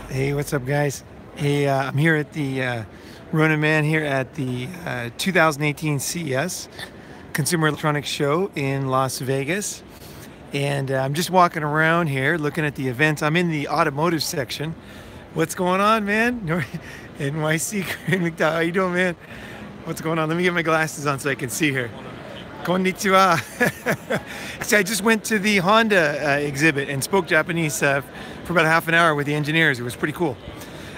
Hey, what's up, guys? Hey, I'm here at the Ronin Man here at the 2018 CES Consumer Electronics Show in Las Vegas. And I'm just walking around here looking at the events. I'm in the automotive section. What's going on, man? NYC, Craig McDowell. How you doing, man? What's going on? Let me get my glasses on so I can see here. Konnichiwa. See, I just went to the Honda exhibit and spoke Japanese for about half an hour with the engineers. It was pretty cool.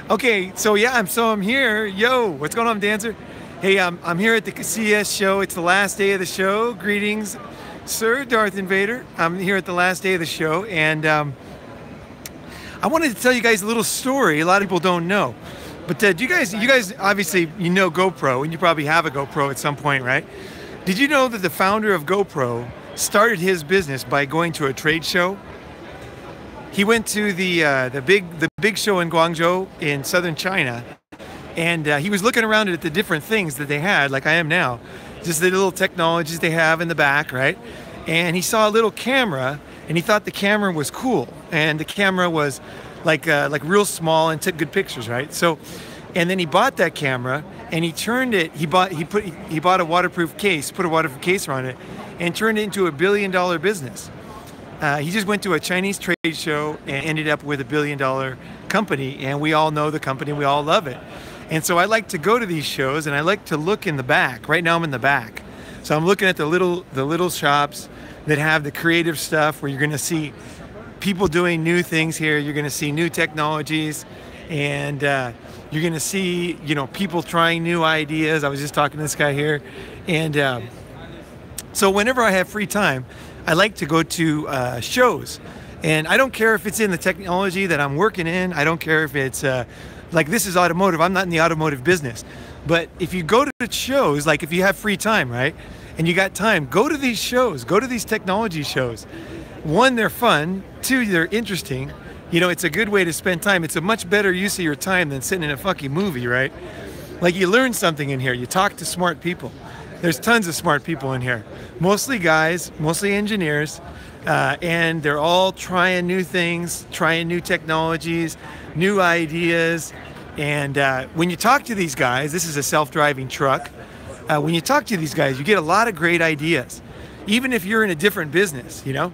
Okay, so yeah, I'm here. Yo, what's going on, Dancer? Hey, I'm here at the CES show. It's the last day of the show. Greetings, Sir Darth Invader. I'm here at the last day of the show, and I wanted to tell you guys a little story. A lot of people don't know, but you guys obviously you know GoPro, and you probably have a GoPro at some point, right? Did you know that the founder of GoPro started his business by going to a trade show? He went to the big show in Guangzhou in southern China, and he was looking around at the different things that they had, like I am now, just the little technologies they have in the back, right? And he saw a little camera, and he thought the camera was cool, and the camera was like real small and took good pictures, right? So, and then he bought that camera, and he turned it. He bought a waterproof case, put a waterproof case on it, and turned it into $1 billion business. He just went to a Chinese trade show and ended up with $1 billion company, and we all know the company, we all love it. And so I like to go to these shows, and I like to look in the back. Right now I'm in the back, so I'm looking at the little shops that have the creative stuff, where you're going to see people doing new things here. You're going to see new technologies, and you're going to see, you know, people trying new ideas. I was just talking to this guy here, and so whenever I have free time, I like to go to shows, and I don't care if it's in the technology that I'm working in. I don't care if it's like this is automotive. I'm not in the automotive business, but if you go to the shows, like if you have free time, right, and you got time, go to these shows, go to these technology shows. One, they're fun. Two, they're interesting. You know, it's a good way to spend time. It's a much better use of your time than sitting in a fucking movie, right? Like, you learn something in here. You talk to smart people. There's tons of smart people in here. Mostly guys, mostly engineers, and they're all trying new things, trying new technologies, new ideas. And when you talk to these guys, this is a self-driving truck. When you talk to these guys, you get a lot of great ideas, even if you're in a different business, you know?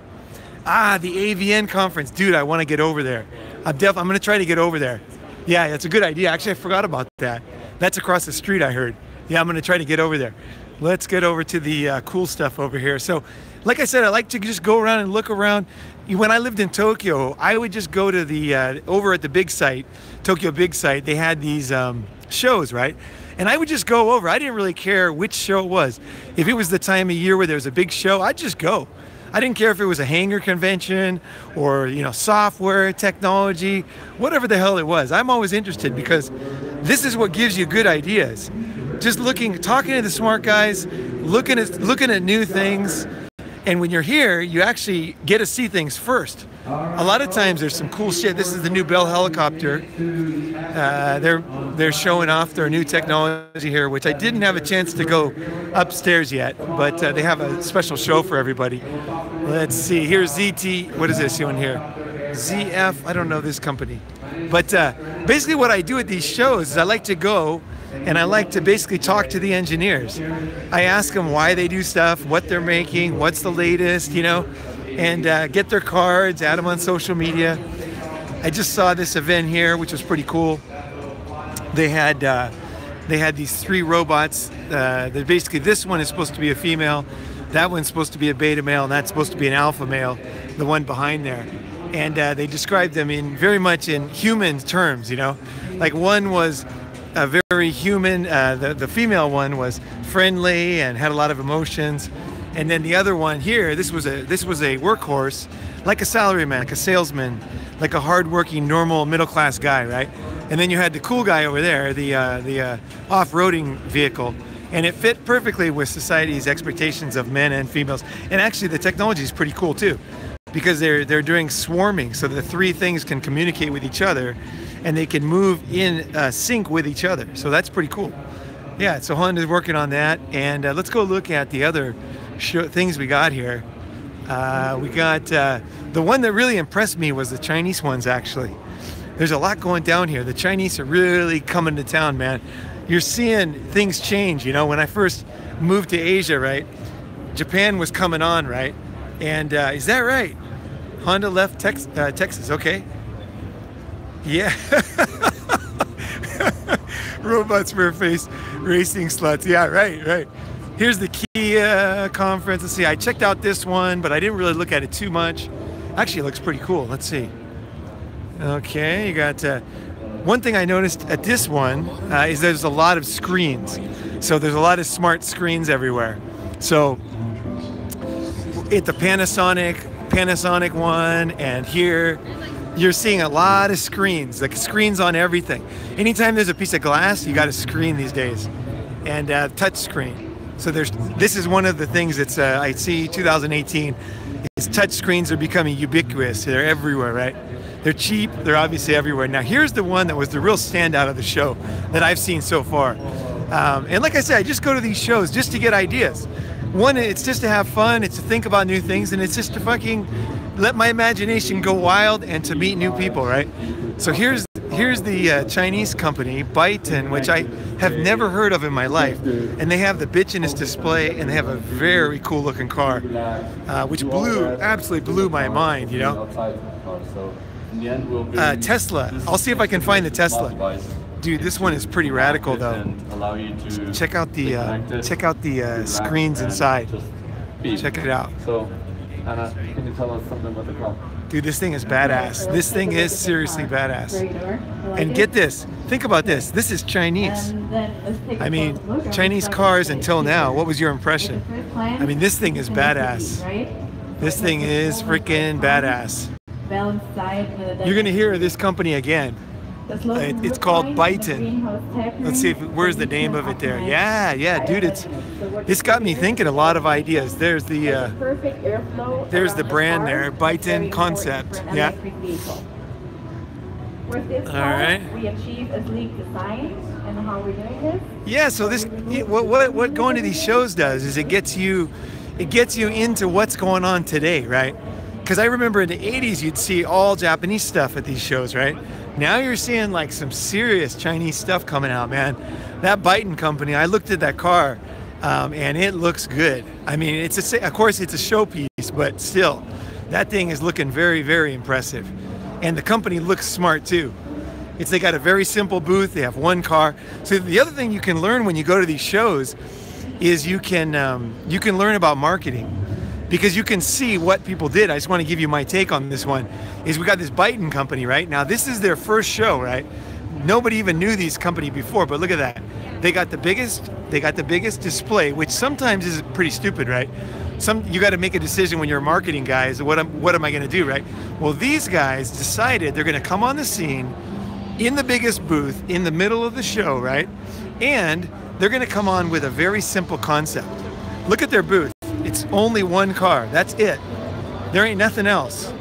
The AVN conference, dude, I want to get over there. I'm going to try to get over there. Yeah, that's a good idea. Actually, I forgot about that. That's across the street, I heard. Yeah, I'm going to try to get over there. Let's get over to the cool stuff over here. So, like I said, I like to just go around and look around. When I lived in Tokyo, I would just go to the, over at the big site, Tokyo Big Site, they had these shows, right? And I would just go over. I didn't really care which show it was. If it was the time of year where there was a big show, I'd just go. I didn't care if it was a hangar convention or, you know, software, technology, whatever the hell it was. I'm always interested, because this is what gives you good ideas. Just talking to the smart guys, looking at new things. And when you're here, you actually get to see things first. A lot of times there's some cool shit. This is the new Bell helicopter. They're showing off their new technology here, which I didn't have a chance to go upstairs yet, but they have a special show for everybody. Let's see, here's ZT, what is this doing here? ZF, I don't know this company. But basically what I do at these shows is I like to go and I like to basically talk to the engineers. I ask them why they do stuff, what they're making, what's the latest, you know, and get their cards, add them on social media. I just saw this event here, which was pretty cool. They had these 3 robots. That basically, this one is supposed to be a female, that one's supposed to be a beta male, and that's supposed to be an alpha male, the one behind there. And they described them very much in human terms, you know. Like, one was a very human, the female one was friendly and had a lot of emotions. And then the other one here, this was a workhorse, like a salaryman, like a salesman, like a hardworking, normal, middle-class guy, right? And then you had the cool guy over there, the off-roading vehicle, and it fit perfectly with society's expectations of men and females. And actually, the technology is pretty cool too, because they're doing swarming, so the 3 things can communicate with each other, and they can move in sync with each other. So that's pretty cool. Yeah, so Honda's working on that, and let's go look at the other things we got here. We got the one that really impressed me was the Chinese ones, actually. There's a lot going down here. The Chinese are really coming to town, man. You're seeing things change. You know, when I first moved to Asia, right? Japan was coming on, right? And is that right? Honda left Texas, okay. Yeah. Robots for face racing sluts. Yeah, right. Here's the Kia conference. Let's see, I checked out this one, but I didn't really look at it too much. Actually, it looks pretty cool. Let's see. Okay, you got one thing I noticed at this one is there's a lot of screens. So there's a lot of smart screens everywhere. So at the Panasonic one, and here you're seeing a lot of screens, like screens on everything. Anytime there's a piece of glass, you got a screen these days, and touch screen. So this is one of the things that's I see 2018 is touch screens are becoming ubiquitous. They're everywhere, right? They're cheap. They're obviously everywhere. Now here's the one that was the real standout of the show that I've seen so far. And like I said, I just go to these shows just to get ideas. One, it's just to have fun. It's to think about new things, and it's just to fucking let my imagination go wild and to meet new people, right? So here's the Chinese company, Byton, which I have never heard of in my life. And they have the bitchinest display, and they have a very cool looking car, which absolutely blew my mind, you know? Tesla. I'll see if I can find the Tesla. Dude, this one is pretty radical though. Check out the screens inside. Check it out. So, Anna, can you tell us something about the car? Dude, this thing is badass. This thing is seriously badass. And get this. Think about this. This is Chinese. I mean, Chinese cars until now, what was your impression? I mean, this thing is badass. This thing is freaking badass. You're going to hear this company again. It's called Byton. Let's see where's the name of it there. Yeah, dude, it's got me thinking a lot of ideas. There's the brand there, Byton Concept. Yeah. All right. We achieve a sleek design, and how we're doing this. Yeah. So this, what going to these shows does is it gets you into what's going on today, right? Because I remember in the 80s you'd see all Japanese stuff at these shows, right? Now you're seeing like some serious Chinese stuff coming out, man. That Byton company, I looked at that car, and it looks good. I mean, of course it's a showpiece, but still, that thing is looking very, very impressive. And the company looks smart too. They got a very simple booth. They have one car. So the other thing you can learn when you go to these shows is you can learn about marketing, because you can see what people did. I just want to give you my take on this one. Is we got this Byton company, right? Now this is their first show, right? Nobody even knew this company before, but look at that. They got the biggest display, which sometimes is pretty stupid, right? You got to make a decision when you're a marketing guy, is what am I going to do, right? Well, these guys decided they're going to come on the scene in the biggest booth in the middle of the show, right? And they're going to come on with a very simple concept. Look at their booth. It's only one car. That's it. There ain't nothing else.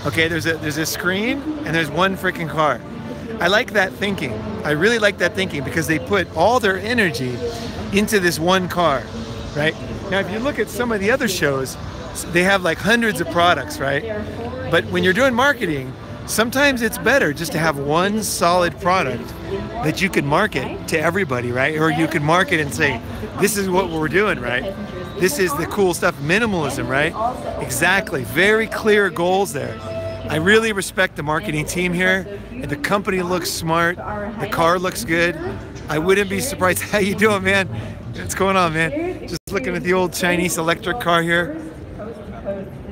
Okay, there's a screen and there's one freaking car. I like that thinking. I really like that thinking, because they put all their energy into this one car, right? Now, if you look at some of the other shows, they have like hundreds of products, right? But when you're doing marketing, sometimes it's better just to have one solid product that you can market to everybody, right? Or you can market and say, this is what we're doing, right? This is the cool stuff, minimalism, right? Exactly, very clear goals there. I really respect the marketing team here. The company looks smart. The car looks good. I wouldn't be surprised. How you doing, man? What's going on, man? Just looking at the old Chinese electric car here.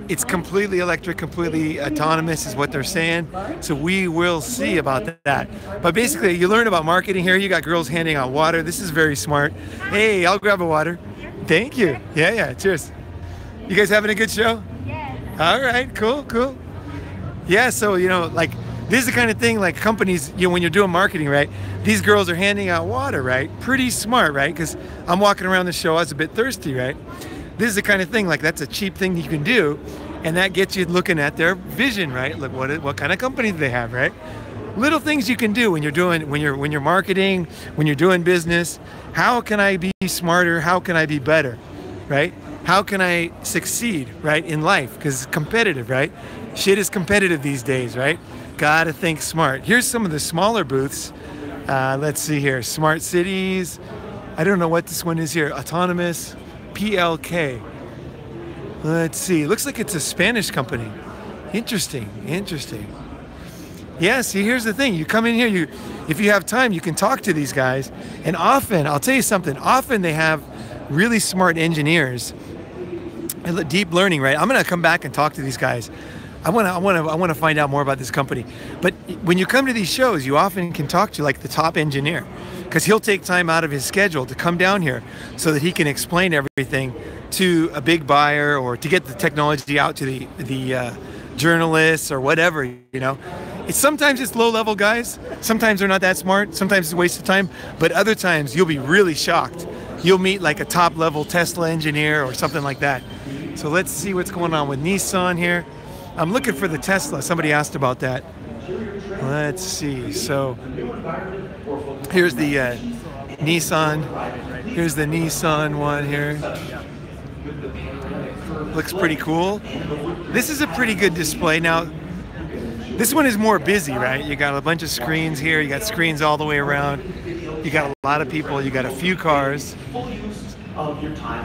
It's completely electric, completely autonomous is what they're saying. So we will see about that. But basically, you learn about marketing here. You got girls handing out water. This is very smart. Hey, I'll grab a water. Thank you. Yeah, cheers. You guys having a good show? Yes. All right, cool. Yeah, so, like, this is the kind of thing, like, companies, when you're doing marketing, right? These girls are handing out water, right? Pretty smart, right? Because I'm walking around the show, I was a bit thirsty, right? This is the kind of thing, like, that's a cheap thing you can do, and that gets you looking at their vision, right? Like, what kind of company do they have, right? Little things you can do when you're marketing, when you're doing business. How can I be smarter? How can I be better, right? How can I succeed, right, in life? Because it's competitive, right? Shit is competitive these days, right? Gotta think smart. Here's some of the smaller booths. Let's see here. Smart cities. I don't know what this one is here. Autonomous. PLK. Let's see. Looks like it's a Spanish company. Interesting. Interesting. Yeah, see, here's the thing. You come in here, if you have time, you can talk to these guys. And often, I'll tell you something, often they have really smart engineers. Deep learning, right? I'm gonna come back and talk to these guys. I wanna find out more about this company. But when you come to these shows, you often can talk to like the top engineer, because he'll take time out of his schedule to come down here so that he can explain everything to a big buyer or to get the technology out to the journalists or whatever, you know. Sometimes it's low-level guys. Sometimes they're not that smart. Sometimes it's a waste of time. But other times you'll be really shocked. You'll meet like a top-level Tesla engineer or something like that. So let's see what's going on with Nissan here. I'm looking for the Tesla. Somebody asked about that. Let's see. So here's the Nissan. Here's the Nissan one here. Looks pretty cool. This is a pretty good display. Now, this one is more busy, right? You got a bunch of screens here. You got screens all the way around. You got a lot of people. You got a few cars.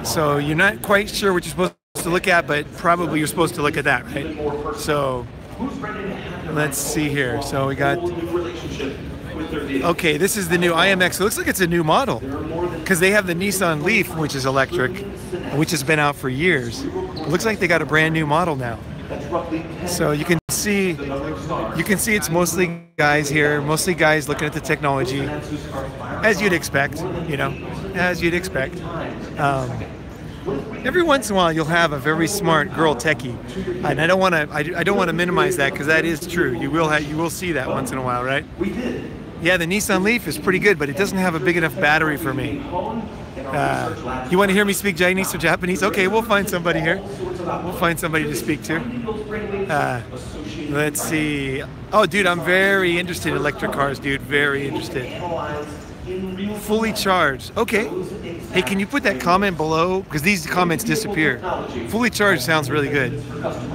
So you're not quite sure what you're supposed to look at, but probably you're supposed to look at that, right? So let's see here. So we got, okay, this is the new IMX. It looks like it's a new model because they have the Nissan Leaf, which is electric, which has been out for years. It looks like they got a brand new model now. So you can see it's mostly guys here, mostly guys looking at the technology, as you'd expect, you know, as you'd expect. Every once in a while, you'll have a very smart girl techie, and I don't want to minimize that because that is true. You will see that once in a while, right? Yeah, the Nissan Leaf is pretty good, but it doesn't have a big enough battery for me. You want to hear me speak Chinese or Japanese? Okay, we'll find somebody here. We'll find somebody to speak to. Let's see. Oh, dude, I'm very interested in electric cars, dude. Very interested. Fully charged. Okay. Hey, can you put that comment below? Because these comments disappear. Fully charged sounds really good.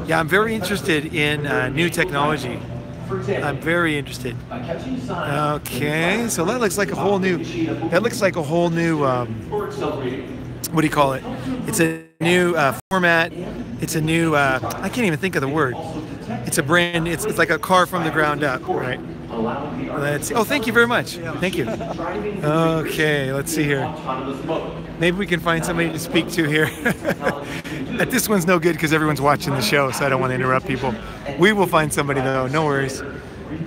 Yeah, I'm very interested in new technology. I'm very interested. Okay, so that looks like a whole new, what do you call it? It's a new format. It's a new, I can't even think of the word. It's a brand, it's like a car from the ground up, right? Let's see. Oh, thank you very much. Thank you. Okay, let's see here. Maybe we can find somebody to speak to here. This one's no good because everyone's watching the show, so I don't want to interrupt people. We will find somebody though, no worries.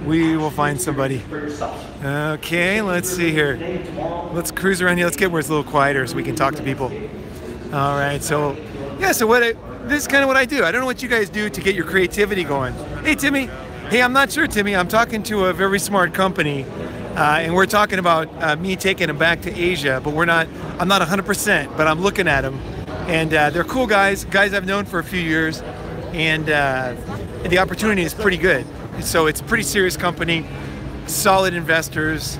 We will find somebody. Okay, let's see here. Let's cruise around here. Let's get where it's a little quieter so we can talk to people. All right, so yeah, so this is kind of what I do. I don't know what you guys do to get your creativity going. Hey, Timmy. Hey, I'm not sure, Timmy. I'm talking to a very smart company, and we're talking about me taking them back to Asia, but I'm not 100%, but I'm looking at them. And they're cool guys I've known for a few years, and the opportunity is pretty good. So it's a pretty serious company, solid investors,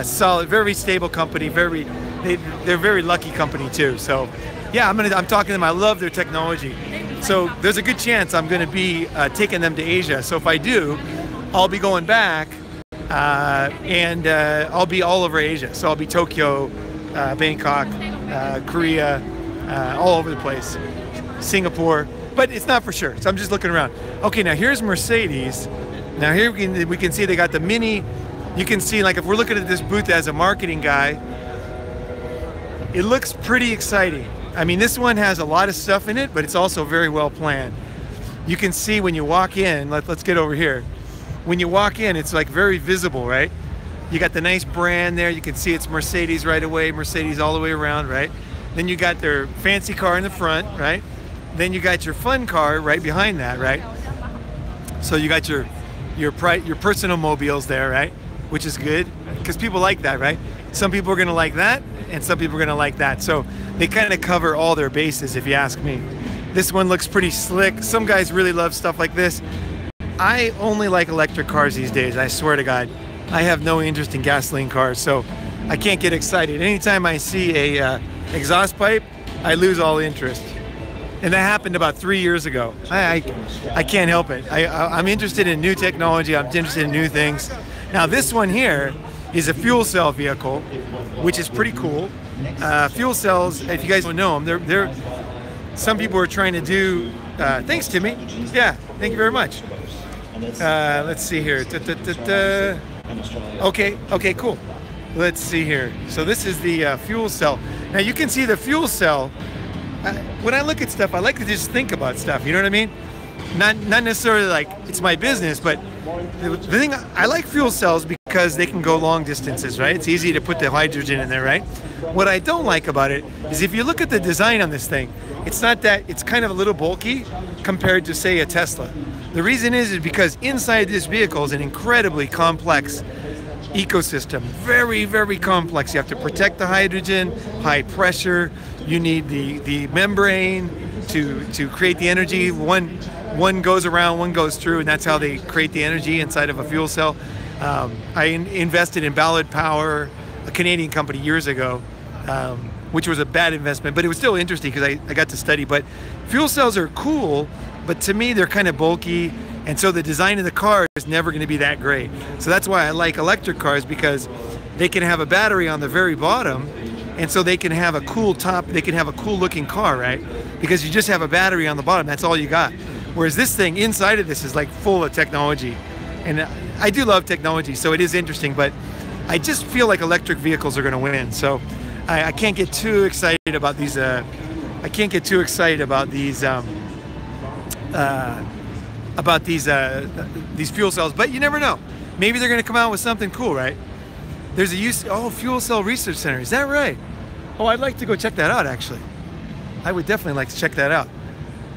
solid, very stable company, they're very lucky company too. So yeah, I'm talking to them. I love their technology. So there's a good chance I'm going to be taking them to Asia. So if I do, I'll be going back and I'll be all over Asia. So I'll be Tokyo, Bangkok, Korea, all over the place, Singapore, but it's not for sure. So I'm just looking around. Okay, now here's Mercedes. Now here we can see they got the Mini. You can see, like, if we're looking at this booth as a marketing guy, it looks pretty exciting. I mean, this one has a lot of stuff in it, but it's also very well planned. You can see when you walk in, let's get over here. When you walk in, it's like very visible, right? You got the nice brand there. You can see it's Mercedes right away, Mercedes all the way around, right? Then you got their fancy car in the front, right? Then you got your fun car right behind that, right? So you got your personal mobiles there, right? Which is good, because people like that, right? Some people are gonna like that, and some people are gonna like that. So they kind of cover all their bases, if you ask me. This one looks pretty slick. Some guys really love stuff like this. I only like electric cars these days, I swear to God. I have no interest in gasoline cars, so I can't get excited. Anytime I see a exhaust pipe, I lose all interest. And that happened about 3 years ago. I can't help it. I'm interested in new technology. I'm interested in new things. Now this one here is a fuel cell vehicle, which is pretty cool. Fuel cells, if you guys don't know them, they're some people are trying to do. Thanks, Timmy. Yeah, thank you very much. Let's see here. Okay, cool. Let's see here. So this is the fuel cell. Now you can see the fuel cell. When I look at stuff, I like to just think about stuff. You know what I mean? Not necessarily like it's my business, but the thing I like fuel cells because they can go long distances, right? It's easy to put the hydrogen in there, right? What I don't like about it is if you look at the design on this thing, it's not that, it's kind of a little bulky compared to say a Tesla. The reason is because inside this vehicle is an incredibly complex ecosystem, very, very complex. You have to protect the hydrogen, high pressure. You need the membrane to create the energy. One goes around, one goes through, and that's how they create the energy inside of a fuel cell. I invested in Ballard Power, a Canadian company, years ago, which was a bad investment, but it was still interesting because I got to study. But fuel cells are cool, but to me they're kind of bulky, and so the design of the car is never going to be that great. So that's why I like electric cars, because they can have a battery on the very bottom, and so they can have a cool top, they can have a cool looking car, right? Because you just have a battery on the bottom, that's all you got. Whereas this thing inside of this is like full of technology. And I do love technology, so it is interesting, but I just feel like electric vehicles are going to win. So I can't get too excited about these. I can't get too excited about these fuel cells. But you never know. Maybe they're going to come out with something cool, right? There's a fuel cell research center. Is that right? Oh, I'd like to go check that out. Actually, I would definitely like to check that out.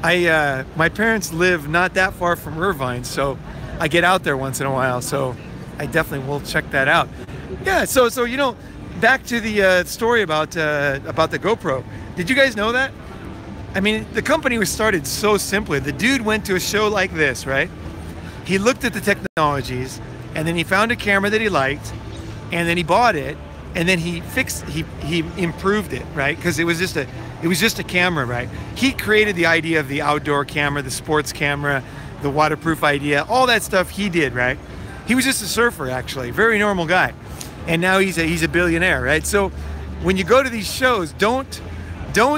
My parents live not that far from Irvine, so I get out there once in a while. So I definitely will check that out. Yeah. So you know, back to the story about the GoPro. Did you guys know that? I mean, the company was started so simply. The dude went to a show like this, right? He looked at the technologies, and then he found a camera that he liked, and then he bought it, and then he improved it, right? Because it was just a camera, right? He created the idea of the outdoor camera, the sports camera, the waterproof idea, all that stuff he did, right? He was just a surfer, actually, very normal guy, and now he's a billionaire, right? So when you go to these shows, don't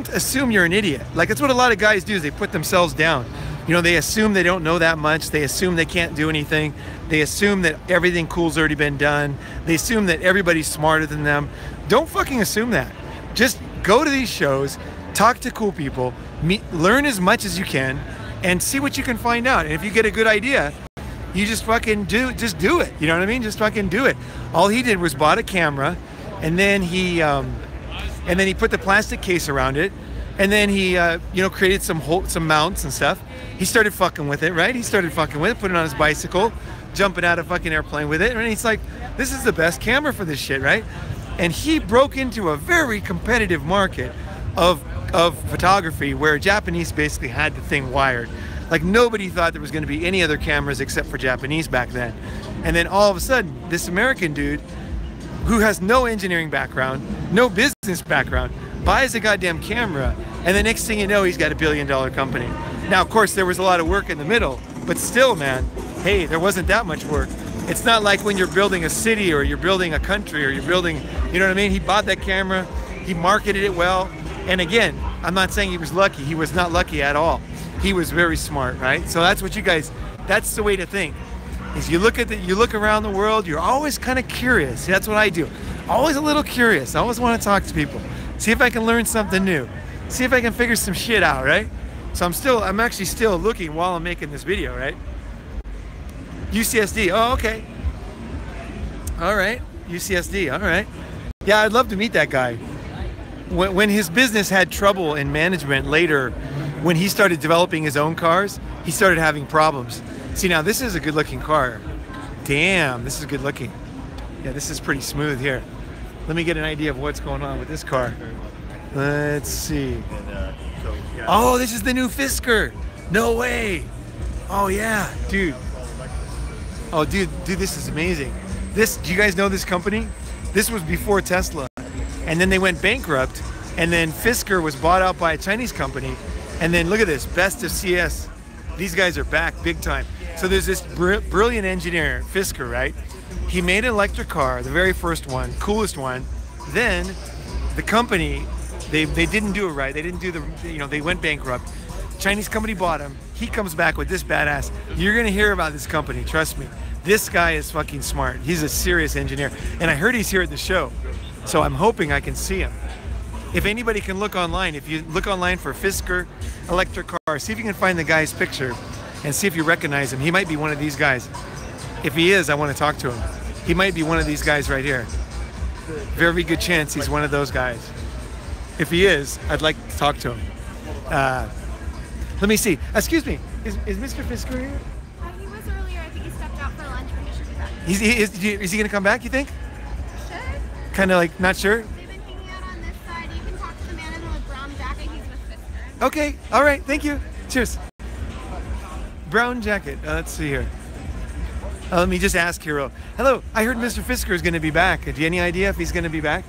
assume you're an idiot. Like, that's what a lot of guys do, is they put themselves down. You know, they assume they don't know that much. They assume they can't do anything. They assume that everything cool's already been done. They assume that everybody's smarter than them. Don't fucking assume that. Just go to these shows, talk to cool people, learn as much as you can, and see what you can find out. And if you get a good idea, you just fucking do it. You know what I mean? Just fucking do it. All he did was bought a camera, and then he put the plastic case around it, and then he created some mounts and stuff. He started fucking with it, right? He started fucking with it, put it on his bicycle, jumping out of fucking airplane with it, and he's like, this is the best camera for this shit, right? And he broke into a very competitive market of photography where Japanese basically had the thing wired. Like, nobody thought there was going to be any other cameras except for Japanese back then. And then all of a sudden, this American dude who has no engineering background, no business background, buys a goddamn camera, and the next thing you know, he's got $1 billion company. Now, of course, there was a lot of work in the middle, but still, man, hey, there wasn't that much work. It's not like when you're building a city or you're building a country or you're building, you know what I mean? He bought that camera, he marketed it well, and again, I'm not saying he was lucky. He was not lucky at all. He was very smart, right? So that's what you guys, that's the way to think. Is you look around the world, you're always kind of curious. That's what I do. Always a little curious. I always want to talk to people. See if I can learn something new. See if I can figure some shit out, right? So I'm actually still looking while I'm making this video, right? UCSD, oh, okay. All right, UCSD, all right. Yeah, I'd love to meet that guy. When his business had trouble in management later, when he started developing his own cars, he started having problems. See, now this is a good looking car. Damn, this is good looking. Yeah, this is pretty smooth here. Let me get an idea of what's going on with this car. Let's see. Oh, this is the new Fisker. No way. Oh yeah, dude. Oh, dude, this is amazing. Do you guys know this company? This was before Tesla. And then they went bankrupt. And then Fisker was bought out by a Chinese company. And then look at this, best of CS. These guys are back big time. So there's this brilliant engineer, Fisker, right? He made an electric car, the very first one, coolest one. Then the company, they didn't do it right. They didn't do they went bankrupt. Chinese company bought him. He comes back with this badass. You're gonna hear about this company, trust me. This guy is fucking smart. He's a serious engineer. And I heard he's here at the show. So I'm hoping I can see him. If anybody can look online, if you look online for Fisker electric car, see if you can find the guy's picture and see if you recognize him. He might be one of these guys. If he is, I want to talk to him. He might be one of these guys right here. Very good chance he's one of those guys. If he is, I'd like to talk to him. Let me see. Excuse me. Is Mr. Fisker here? He was earlier. I think he stepped out for lunch, but he should be back. Is he going to come back, you think? Should. Kind of like not sure? They've been hanging out on this side. You can talk to the man in the brown jacket. He's with Fisker. Okay. All right. Thank you. Cheers. Brown jacket. Let's see here. Let me just ask here. Hello. I heard Mr. Fisker is going to be back. Do you have any idea if he's going to be back?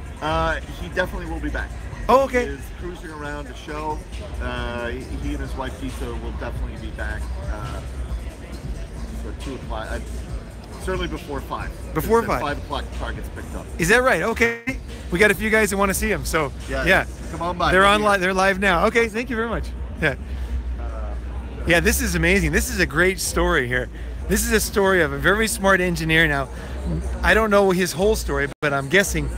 He definitely will be back. Oh, okay. He is cruising around the show. He and his wife Gisa will definitely be back for 2 o'clock. Certainly before 5. Before 5. 5 o'clock the car gets picked up. Is that right? Okay. We got a few guys that want to see him. So yeah. Come on by. They're on. They're live now. Okay. Thank you very much. Yeah. Yeah. This is amazing. This is a great story here. This is a story of a very smart engineer. Now, I don't know his whole story, but I'm guessing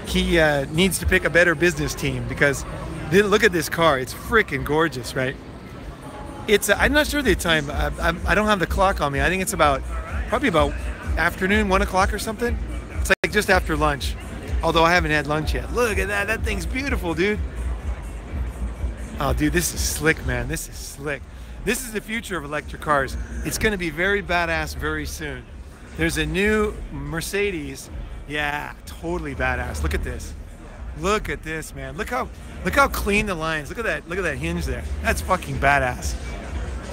he needs to pick a better business team because look at this car. It's freaking gorgeous, right? It's I'm not sure the time. I don't have the clock on me. I think it's probably about afternoon, 1 o'clock or something. It's like just after lunch. Although I haven't had lunch yet. Look at that. That thing's beautiful, dude. Oh, dude, this is slick, man. This is slick. This is the future of electric cars. It's going to be very badass very soon. There's a new Mercedes. Yeah, totally badass. Look at this. Look at this, man. Look how clean the lines. Look at that hinge there. That's fucking badass.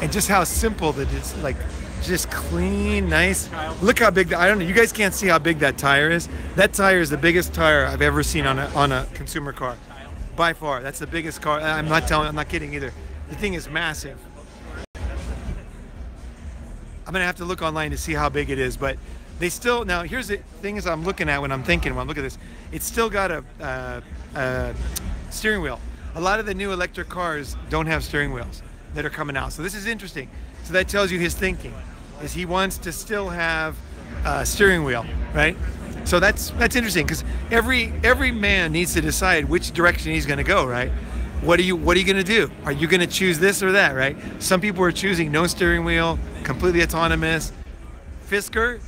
And just how simple that it's like, just clean, nice. Look how big. I don't know. You guys can't see how big that tire is. That tire is the biggest tire I've ever seen on a consumer car, by far. That's the biggest car. I'm not kidding either. The thing is massive. I'm gonna have to look online to see how big it is, but they still, now here's the thing is I'm looking at when I'm looking at this, it's still got a steering wheel. A lot of the new electric cars don't have steering wheels that are coming out. So this is interesting. So that tells you his thinking, is he wants to still have a steering wheel, right? So that's interesting because every man needs to decide which direction he's gonna go, right? What are you going to do? Are you going to choose this or that, right? Some people are choosing no steering wheel, completely autonomous. Fisker,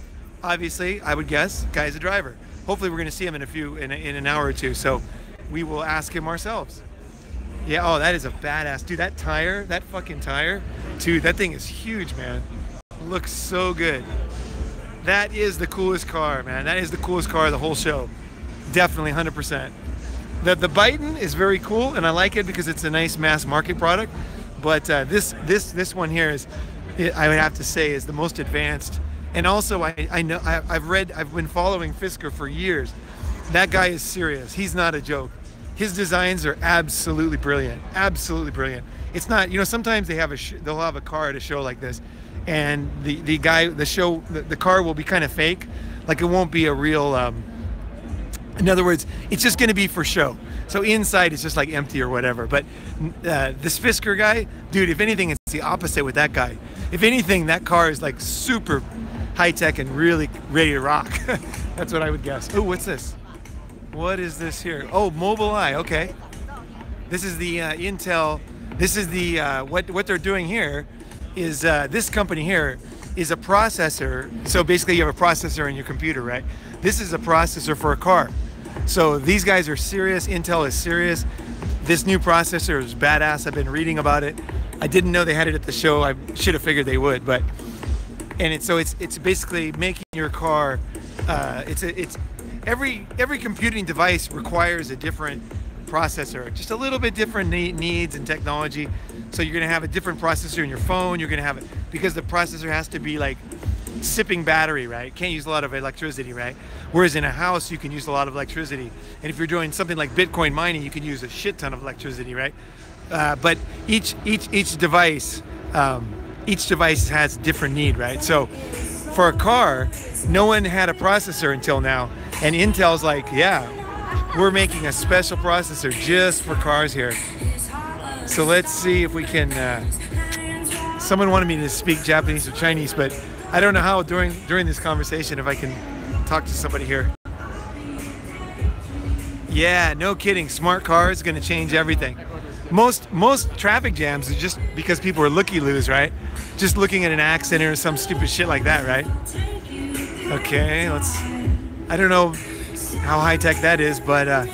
obviously, I would guess, guy's a driver. Hopefully we're going to see him in an hour or two, so we will ask him ourselves. Yeah, oh, that is a badass. Dude, that tire, that fucking tire, dude, that thing is huge, man. Looks so good. That is the coolest car, man. That is the coolest car of the whole show. Definitely 100%. The Byton is very cool, and I like it because it's a nice mass market product. But this one here is, I would have to say, is the most advanced. And also, I've been following Fisker for years. That guy is serious. He's not a joke. His designs are absolutely brilliant. Absolutely brilliant. It's not, sometimes they'll have a car at a show like this, and the car will be kind of fake, like it won't be a real. In other words, it's just going to be for show. So inside it's just like empty or whatever. But this Fisker guy, dude, if anything, it's the opposite with that guy. If anything, that car is like super high tech and really ready to rock. That's what I would guess. Oh, what's this? What is this here? Oh, Mobileye. Okay. This is the Intel. This is the what they're doing here is this company here is a processor. So basically, you have a processor in your computer, right? This is a processor for a car. So these guys are serious. Intel is serious. This new processor is badass. I've been reading about it. I didn't know they had it at the show. I should have figured they would, but it's basically making your car. It's every computing device requires a different processor, just a little bit different needs and technology. So you're gonna have a different processor in your phone. You're gonna have it because the processor has to be like sipping battery, right? Can't use a lot of electricity, right? Whereas in a house, you can use a lot of electricity. And if you're doing something like Bitcoin mining, you can use a shit ton of electricity, right? but each device has different need, right? So for a car, no one had a processor until now, and Intel's like, yeah, we're making a special processor just for cars here. So let's see if we can. Someone wanted me to speak Japanese or Chinese, but I don't know how during this conversation if I can talk to somebody here. Yeah, no kidding. Smart cars going to change everything. Most traffic jams is just because people are looky-loos, right? Just looking at an accident or some stupid shit like that, right? Okay, I don't know how high-tech that is, but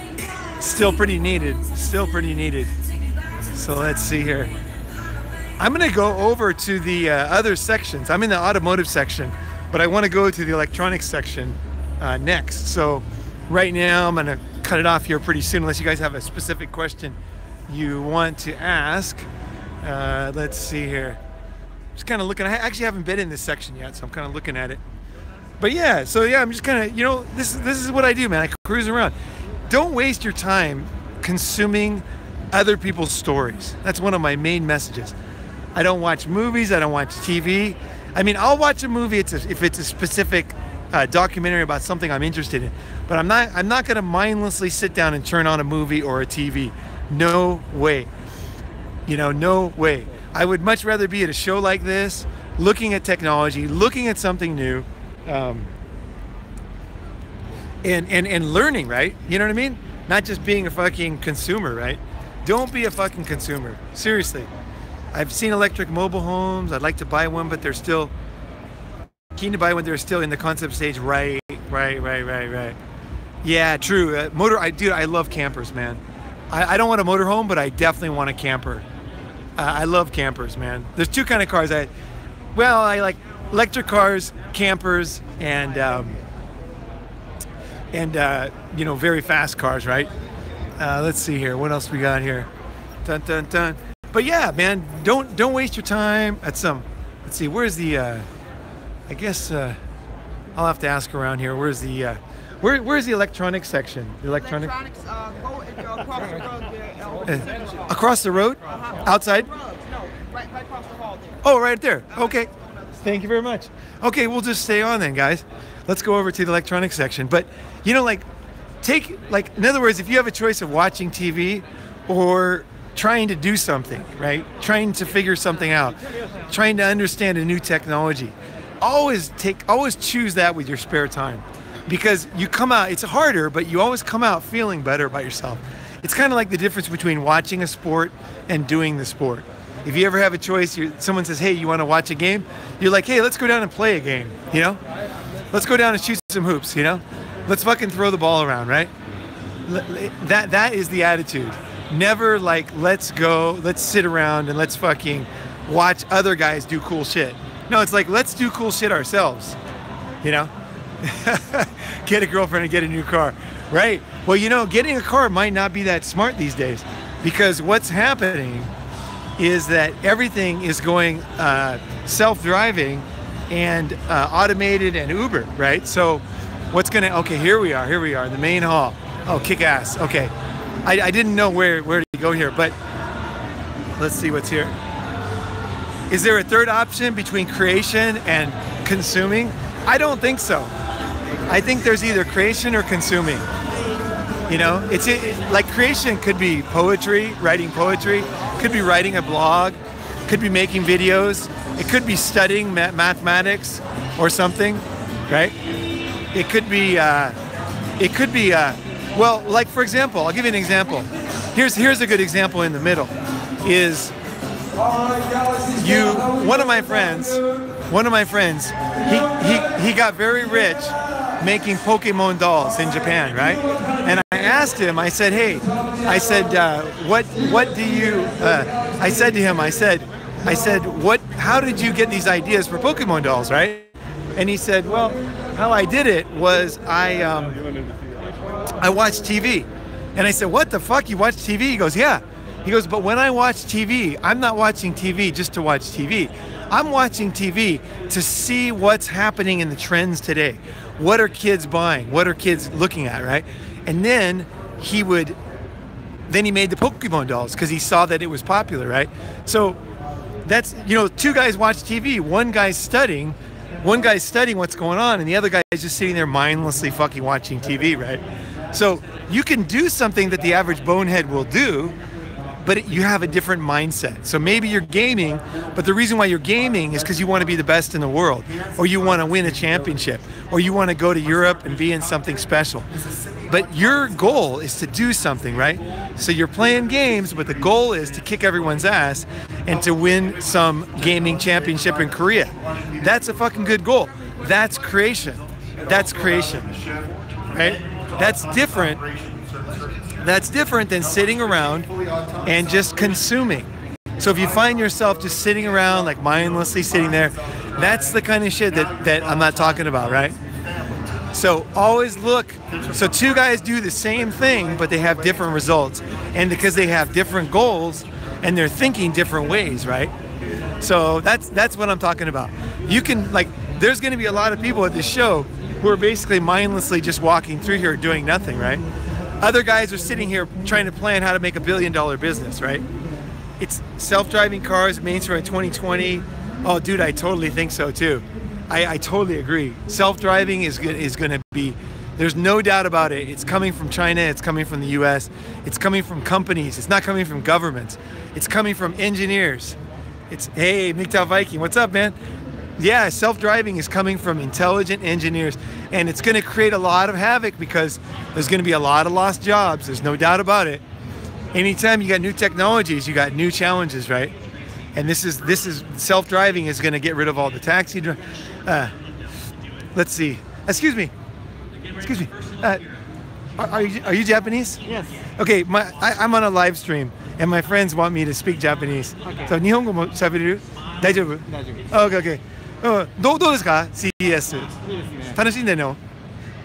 still pretty needed. Still pretty needed. So let's see here. I'm going to go over to the other sections. I'm in the automotive section, but I want to go to the electronics section next. So right now I'm going to cut it off here pretty soon, unless you guys have a specific question you want to ask. Let's see here. Just kind of looking. I actually haven't been in this section yet, so I'm kind of looking at it. But yeah, so yeah, I'm just kind of, you know, this is what I do, man. I cruise around. Don't waste your time consuming other people's stories. That's one of my main messages. I don't watch movies. I don't watch TV. I mean, I'll watch a movie if it's a specific documentary about something I'm interested in. But I'm not going to mindlessly sit down and turn on a movie or a TV. No way. You know, no way. I would much rather be at a show like this, looking at technology, looking at something new, and learning, right? You know what I mean? Not just being a fucking consumer, right? Don't be a fucking consumer. Seriously. I've seen electric mobile homes. I'd like to buy one, but they're still keen to buy one. They're still in the concept stage. Right. Yeah, true. I love campers, man. I don't want a motorhome, but I definitely want a camper. I love campers, man. There's two kind of cars. I like electric cars, campers, and you know, very fast cars, right? Let's see here. What else we got here? Dun dun dun. But yeah, man, don't waste your time at some. Let's see. Where's the? I guess I'll have to ask around here. Where's the? Where's the electronics section? The electronics. Go across the road there. Across the road? Outside? No, right across the hall there. Oh, right there. Okay. Thank you very much. Okay, we'll just stay on then, guys. Let's go over to the electronics section. But you know, in other words, if you have a choice of watching TV or trying to do something, right? Trying to figure something out, trying to understand a new technology, always choose that with your spare time, because you come out, it's harder, but you always come out feeling better about yourself. It's kind of like the difference between watching a sport and doing the sport. If you ever have a choice, someone says, hey, you want to watch a game? You're like, hey, let's go down and play a game, you know? Let's go down and shoot some hoops, you know? Let's fucking throw the ball around, right? That is the attitude. Never like, let's sit around and let's fucking watch other guys do cool shit. No, it's like, let's do cool shit ourselves, you know? Get a girlfriend and get a new car, right? Well, you know, getting a car might not be that smart these days, because what's happening is that everything is going self-driving and automated and Uber, right? So what's gonna, okay, here we are, the main hall. Oh, kick ass. Okay. I didn't know where to go here, but let's see what's here. Is there a third option between creation and consuming? I don't think so. I think there's either creation or consuming. You know, it's like creation could be poetry, writing poetry, could be writing a blog, could be making videos, it could be studying mathematics or something, right? It could be, well, like for example, I'll give you an example. Here's a good example in the middle. Is one of my friends, he got very rich making Pokemon dolls in Japan, right? And I asked him, I said, hey, what do you, I said to him, I said, how did you get these ideas for Pokemon dolls, right? And he said, well, how I did it was I watched TV. And I said, what the fuck, you watch TV? He goes, yeah. He goes, but when I watch TV, I'm not watching TV just to watch TV. I'm watching TV to see what's happening in the trends today. What are kids buying? What are kids looking at, right? And then he would then he made the Pokemon dolls because he saw that it was popular, right? So that's, you know, two guys watch TV. One guy's studying what's going on, and the other guy is just sitting there mindlessly fucking watching TV, right? So you can do something that the average bonehead will do, but you have a different mindset. So maybe you're gaming, but the reason why you're gaming is because you want to be the best in the world, or you want to win a championship, or you want to go to Europe and be in something special. But your goal is to do something, right? So you're playing games, but the goal is to kick everyone's ass and to win some gaming championship in Korea. That's a fucking good goal. That's creation. That's creation, right? That's different. That's different than sitting around and just consuming. So if you find yourself just sitting around, like mindlessly sitting there, that's the kind of shit that I'm not talking about, right? So always look. So two guys do the same thing, but they have different results. And because they have different goals and they're thinking different ways, right? So that's what I'm talking about. You can, like, there's going to be a lot of people at this show who are basically mindlessly just walking through here doing nothing, right? Other guys are sitting here trying to plan how to make $1 billion business, right? It's self-driving cars, mainstream in 2020. Oh, dude, I totally think so too. I totally agree. Self-driving is going to be, there's no doubt about it. It's coming from China. It's coming from the US. It's coming from companies. It's not coming from governments. It's coming from engineers. It's, hey, MGTOW Viking, what's up, man? Yeah, self-driving is coming from intelligent engineers, and it's going to create a lot of havoc because there's going to be a lot of lost jobs. There's no doubt about it. Anytime you got new technologies, you got new challenges, right? And this is self-driving is going to get rid of all the taxi. Let's see. Excuse me. Are you Japanese? Yes. Okay, I'm on a live stream, and my friends want me to speak Japanese. Okay. So 日本語も喋れる？大丈夫？大丈夫です。 Okay, okay. どうですか CES？ いいですね。楽しんでんの？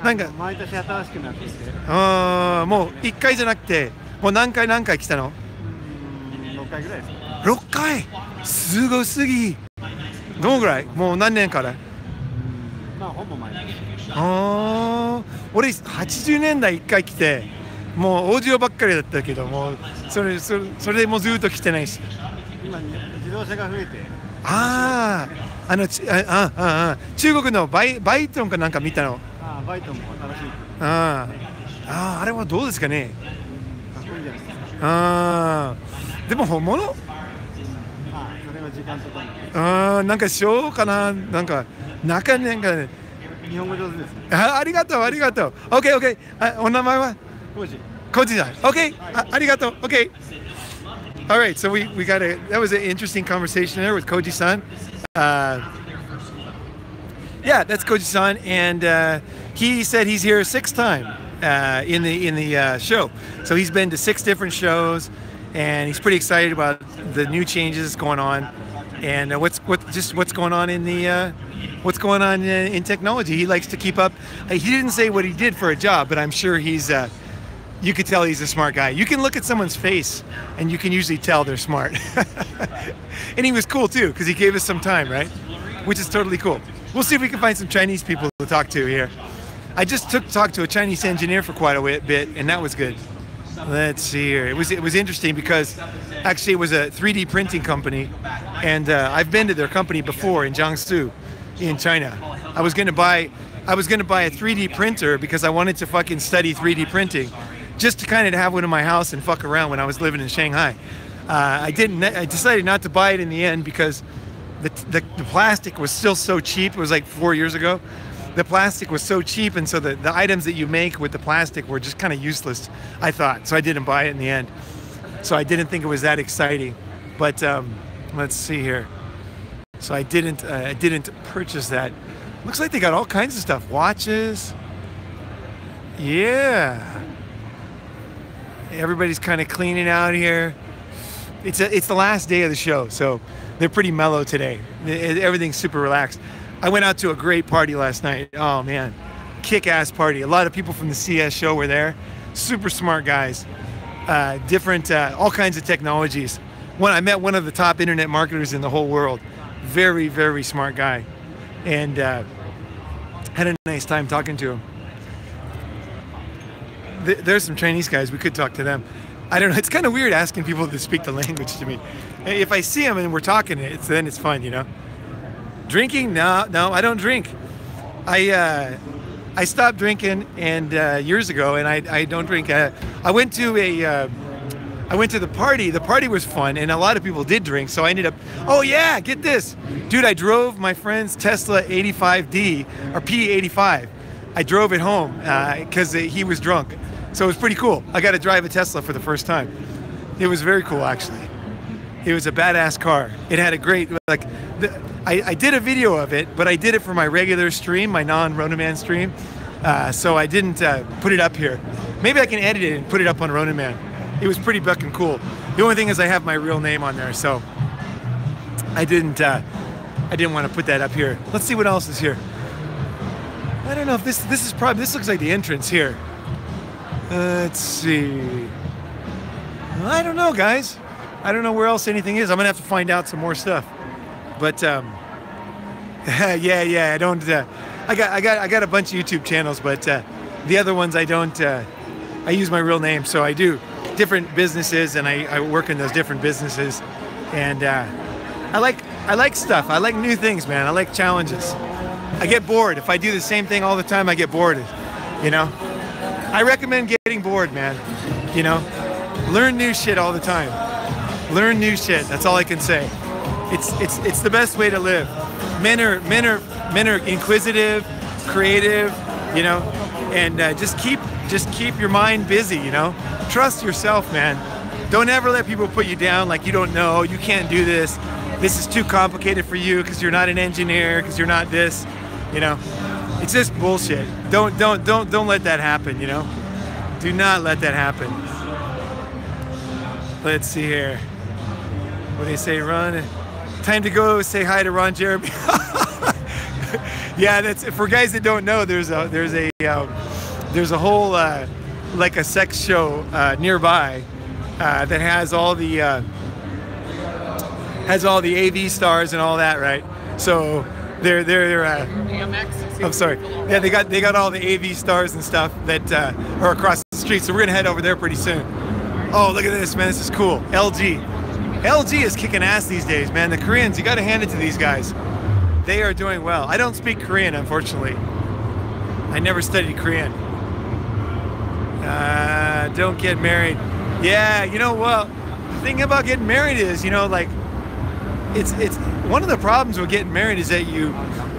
なんか毎年新しくなってきて、もう1回じゃなくてもう何回来たの6回ぐらいですか。 6回すごすぎ。どのぐらい？もう何年から？まあほぼ毎年。俺80年代1回来てもうオーディオばっかりだったけどもうそれでもうずっと来てないし。今自動車が増えて。中国のバイトンかなんか見たの。バイトンも新しい。あれはどうですかね。かっこいいじゃないですか。でも本物？それは時間とともに。なんかしようかな、なんか中なんかね。日本語上手ですね。ありがとう。OK。お名前は？コジさん。OK。ありがとう。OK。All right, so we got that was an interesting conversation there with Koji-san. Yeah, that's Koji-san, and he said he's here 6th time in the show. So he's been to 6 different shows, and he's pretty excited about the new changes going on, and what's going on in the what's going on in technology. He likes to keep up. He didn't say what he did for a job, but I'm sure he's. You could tell he's a smart guy. You can look at someone's face and you can usually tell they're smart. And he was cool too, because he gave us some time, right? Which is totally cool. We'll see if we can find some Chinese people to talk to here. I just talked to a Chinese engineer for quite a bit, and that was good. Let's see here. It was interesting because actually it was a 3D printing company, and I've been to their company before in Jiangsu, in China. I was gonna buy a 3D printer because I wanted to fucking study 3D printing. Just to kind of have one in my house and fuck around when I was living in Shanghai. I decided not to buy it in the end because the plastic was still so cheap. It was like 4 years ago. The plastic was so cheap, and so the items that you make with the plastic were just kind of useless, I thought. So I didn't buy it in the end. So I didn't think it was that exciting. But let's see here. So I didn't purchase that. Looks like they got all kinds of stuff. Watches. Yeah. Everybody's kind of cleaning out here. It's the last day of the show, so they're pretty mellow today. Everything's super relaxed. I went out to a great party last night. Oh man, kick-ass party. A lot of people from the CS show were there. Super smart guys. Different, all kinds of technologies. I met one of the top internet marketers in the whole world. Very, very smart guy, and had a nice time talking to him. There's some Chinese guys. We could talk to them. I don't know. It's kind of weird asking people to speak the language to me. If I see them and we're talking, then it's fun, you know. Drinking? No, I don't drink. I stopped drinking and years ago, and I don't drink. I went to the party. The party was fun, and a lot of people did drink. So I ended up. Oh yeah, get this, dude! I drove my friend's Tesla 85D or P85. I drove it home because he was drunk. So it was pretty cool. I got to drive a Tesla for the first time. It was very cool, actually. It was a badass car. It had a great, I did a video of it, but I did it for my regular stream, my non-Ronaman stream. So I didn't put it up here. Maybe I can edit it and put it up on Ronaman. It was pretty fucking cool. The only thing is I have my real name on there, so I didn't want to put that up here. Let's see what else is here. I don't know if this looks like the entrance here. Let's see. I don't know, guys. I don't know where else anything is. I'm gonna have to find out some more stuff. But yeah. I don't. I got a bunch of YouTube channels, but the other ones I don't. I use my real name, so I do different businesses, and I work in those different businesses. And I like stuff. I like new things, man. I like challenges. I get bored if I do the same thing all the time. I get bored. You know. I recommend getting bored, man. You know, learn new shit all the time. Learn new shit. That's all I can say. It's the best way to live. Men are inquisitive, creative, you know, and just keep your mind busy. You know, trust yourself, man. Don't ever let people put you down like you don't know. You can't do this. This is too complicated for you because you're not an engineer. Because you're not this. You know. It's just bullshit. Don't let that happen, you know? Do not let that happen. Let's see here. What do they say, Ron? Time to go say hi to Ron Jeremy. Yeah, that's for guys that don't know, there's a whole like a sex show nearby that has all the AV stars and all that, right? So they're I'm sorry. Yeah, they got all the AV stars and stuff that are across the street. So we're gonna head over there pretty soon. Oh, look at this, man. This is cool. LG is kicking ass these days, man. The Koreans, you got to hand it to these guys. They are doing well. I don't speak Korean, unfortunately. I never studied Korean. Don't get married. Yeah, you know, well, the thing about getting married is, you know, like, it's one of the problems with getting married is that you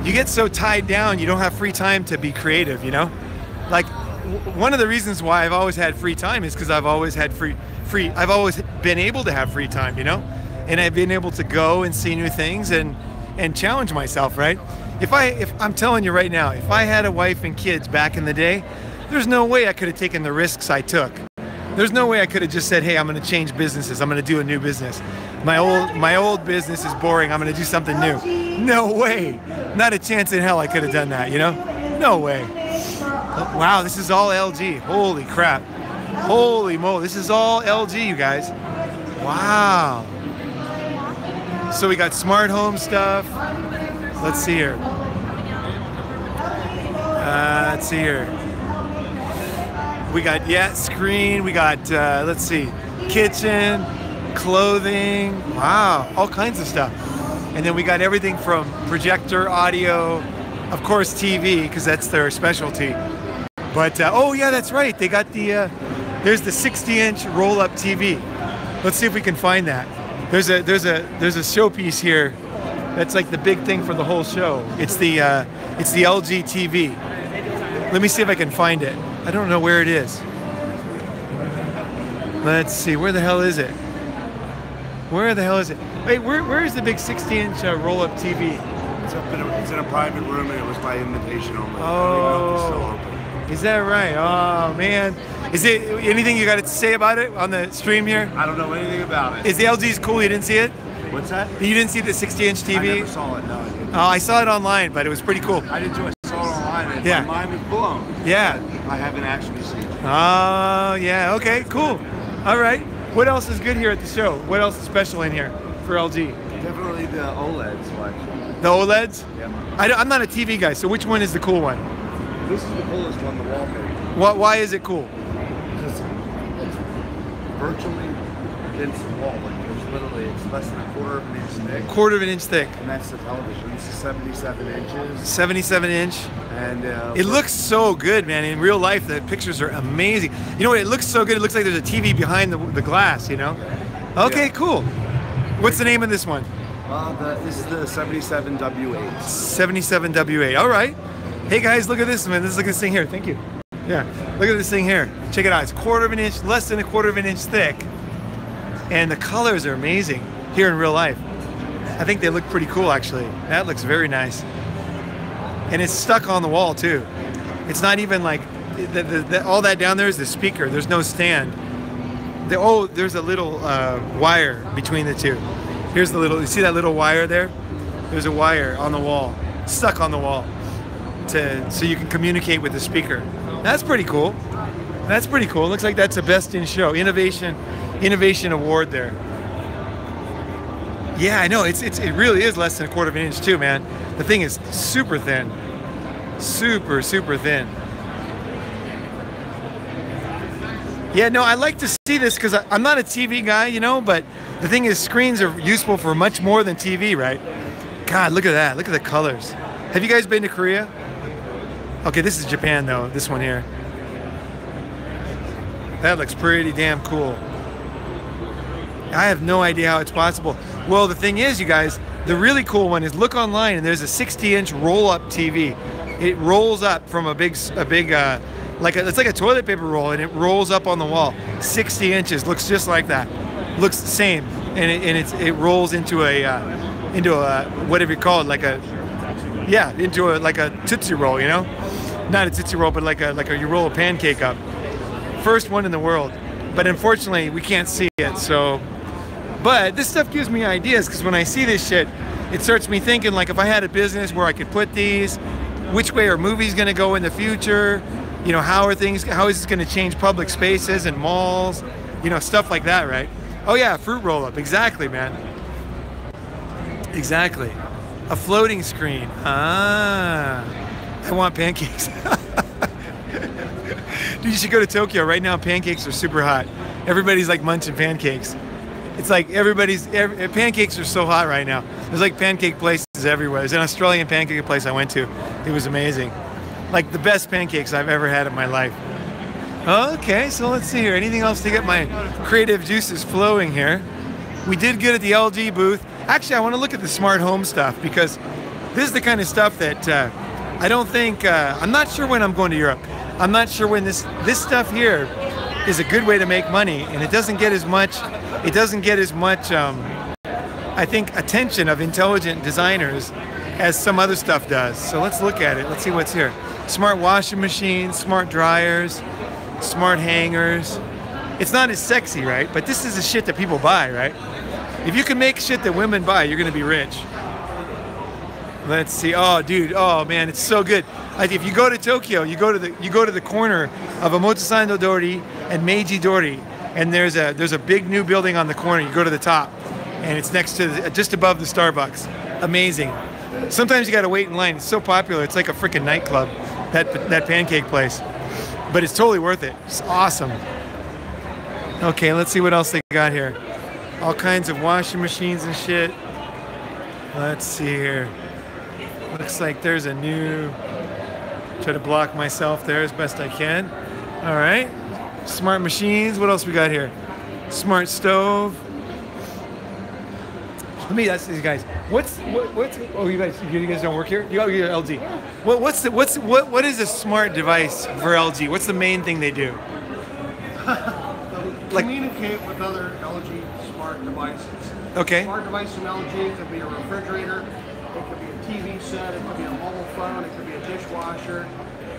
get so tied down, you don't have free time to be creative, you know? Like, one of the reasons why I've always had free time is because I've always had I've always been able to have free time, you know? And I've been able to go and see new things and challenge myself, right? If I'm telling you right now, if I had a wife and kids back in the day, there's no way I could have taken the risks I took. There's no way I could have just said, hey, I'm going to change businesses. I'm going to do a new business. My old business is boring. I'm going to do something new. No way. Not a chance in hell I could have done that, you know? No way. Wow, this is all LG. Holy crap. Holy moly. This is all LG, you guys. Wow. So we got smart home stuff. Let's see here. We got, screen. We got, let's see, kitchen, clothing. Wow, all kinds of stuff. And then we got everything from projector, audio, of course, TV, because that's their specialty. But, oh yeah, that's right. They got the, there's the 60-inch roll-up TV. Let's see if we can find that. There's a showpiece here. That's like the big thing for the whole show. It's the LG TV. Let me see if I can find it. I don't know where it is. Let's see. Where the hell is it? Where the hell is it? Wait, where is the big 60-inch roll-up TV? It's in a private room, and it was by invitation only. Oh, I don't even know if it's still open. Is that right? Oh man, is it anything you got to say about it on the stream here? I don't know anything about it. Is the LG's cool? You didn't see it? What's that? You didn't see the 60-inch TV? I never saw it. No, I didn't. Oh, I saw it online, but it was pretty cool. I did too. I saw it online, and Yeah. my mind was blown. Yeah. I haven't actually seen it. Oh, yeah. Okay, cool. All right. What else is good here at the show? What else is special in here for LG? Definitely the OLED selection. The OLEDs? Yeah. I'm not a TV guy, so which one is the cool one? This is the coolest one, the wallpaper. Why is it cool? virtually against the wall. Like there's literally, it's less than a quarter of an inch thick. Quarter of an inch thick. And that's the television. It's 77 inches. 77 inch. And it looks so good, man. In real life, the pictures are amazing. You know what? It looks so good. It looks like there's a TV behind the glass, you know? Okay, Yeah. cool. What's the name of this one? This is the 77W8. 77W8. All right. Hey guys, look at this, man. Look at this thing here. Thank you. Yeah. Look at this thing here. Check it out. It's quarter of an inch, less than a quarter of an inch thick. And the colors are amazing here in real life. I think they look pretty cool, actually. That looks very nice. And it's stuck on the wall, too. It's not even like, all that down there is the speaker. There's no stand. There's a little wire between the two. Here's the little, you see that little wire there? There's a wire on the wall, stuck on the wall, so you can communicate with the speaker. That's pretty cool. That's pretty cool. Looks like that's the best in show. Innovation award there. Yeah, I know. It really is less than a quarter of an inch too, man. The thing is super thin. Super, super thin. Yeah, no, I like to see this because I'm not a TV guy, you know, but the thing is screens are useful for much more than TV, right? God, look at that. Look at the colors. Have you guys been to Korea? Okay, this is Japan though, this one here. That looks pretty damn cool. I have no idea how it's possible. Well, the thing is, you guys, the really cool one is look online and there's a 60-inch roll-up TV. It rolls up from it's like a toilet paper roll, and it rolls up on the wall. 60 inches, looks just like that. Looks the same, and it rolls into a whatever you call it, like a Tootsie Roll, you know? Not a Tootsie Roll, but like you roll a pancake up. First one in the world, but unfortunately we can't see it. So, but this stuff gives me ideas because when I see this shit, it starts me thinking like if I had a business where I could put these, which way are movies going to go in the future? You know, how is this going to change public spaces and malls? You know, stuff like that, right? Oh yeah, fruit roll-up. Exactly, man. Exactly. A floating screen. Ah, I want pancakes. Dude, you should go to Tokyo. Right now, pancakes are super hot. Everybody's like munching pancakes. It's like pancakes are so hot right now. There's like pancake places everywhere. There's an Australian pancake place I went to. It was amazing. Like the best pancakes I've ever had in my life. Okay, so let's see here. Anything else to get my creative juices flowing here? We did good at the LG booth. Actually, I want to look at the smart home stuff because this is the kind of stuff that I don't think, I'm not sure when I'm going to Europe. I'm not sure when this stuff here is a good way to make money, and it doesn't get as much, I think, attention of intelligent designers as some other stuff does. So let's look at it. Let's see what's here. Smart washing machines, smart dryers, smart hangers. It's not as sexy, right? But this is the shit that people buy, right? If you can make shit that women buy, you're gonna be rich. Let's see. Oh, dude. Oh, man, it's so good. Like if you go to Tokyo, you go to the corner of Omotesando Dori and Meiji Dori, and there's a big new building on the corner. You go to the top, and it's next to just above the Starbucks. Amazing. Sometimes you gotta wait in line. It's so popular. It's like a freaking nightclub. That pancake place, but it's totally worth it. It's awesome. Okay, let's see what else they got here. All kinds of washing machines and shit. Let's see here. Looks like there's a new. Try to block myself there as best I can. All right. Smart machines. What else we got here? Smart stove. Let me ask these guys. What's oh, you guys don't work here? You're LG. What is a smart device for LG? What's the main thing they do? Communicate with other LG smart devices. Okay. Smart device from LG could be a refrigerator, it could be a TV set, it could be a mobile phone, it could be a dishwasher.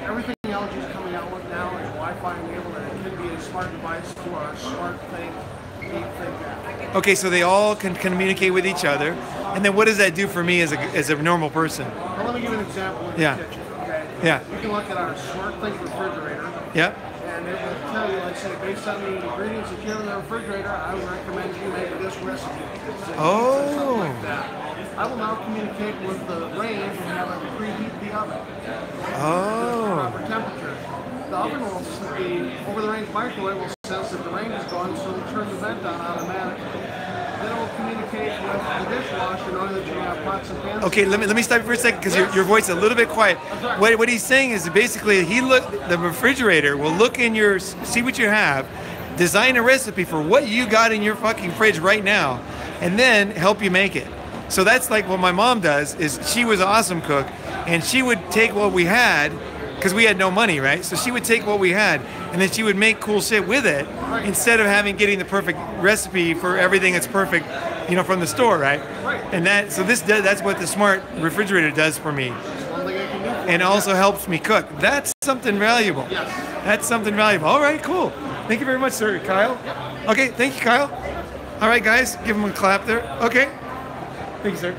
Everything LG is coming out with now is Wi-Fi enabled, and it could be a smart device for a smart thing. Okay, so they all can communicate with each other, and then what does that do for me as a normal person? Well, let me give you an example in the kitchen. Okay. Yeah. You can look at our SmartThings refrigerator. Yep. And it will tell you, let's say, based on the ingredients that you have in the refrigerator, I would recommend you make this recipe. Oh. Something like that. I will now communicate with the range and have it preheat the oven. Oh. Proper temperature. The oven will, the over-the-range microwave will sense that the range is gone, so it'll turn pots and pans. Okay, let me stop you for a second because your voice is a little bit quiet. What he's saying is basically the refrigerator will look in see what you have, design a recipe for what you got in your fucking fridge right now, and then help you make it. So that's like what my mom does. Is she was an awesome cook, and she would take what we had, because we had no money, right? So she would take what we had, and then she would make cool shit with it, instead of getting the perfect recipe for everything that's perfect, you know, from the store, right? And that's what the smart refrigerator does for me, and also helps me cook. That's something valuable. That's something valuable. All right, cool. Thank you very much, sir, Kyle. Okay, thank you, Kyle. All right, guys, give him a clap there. Okay. Thank you, sir.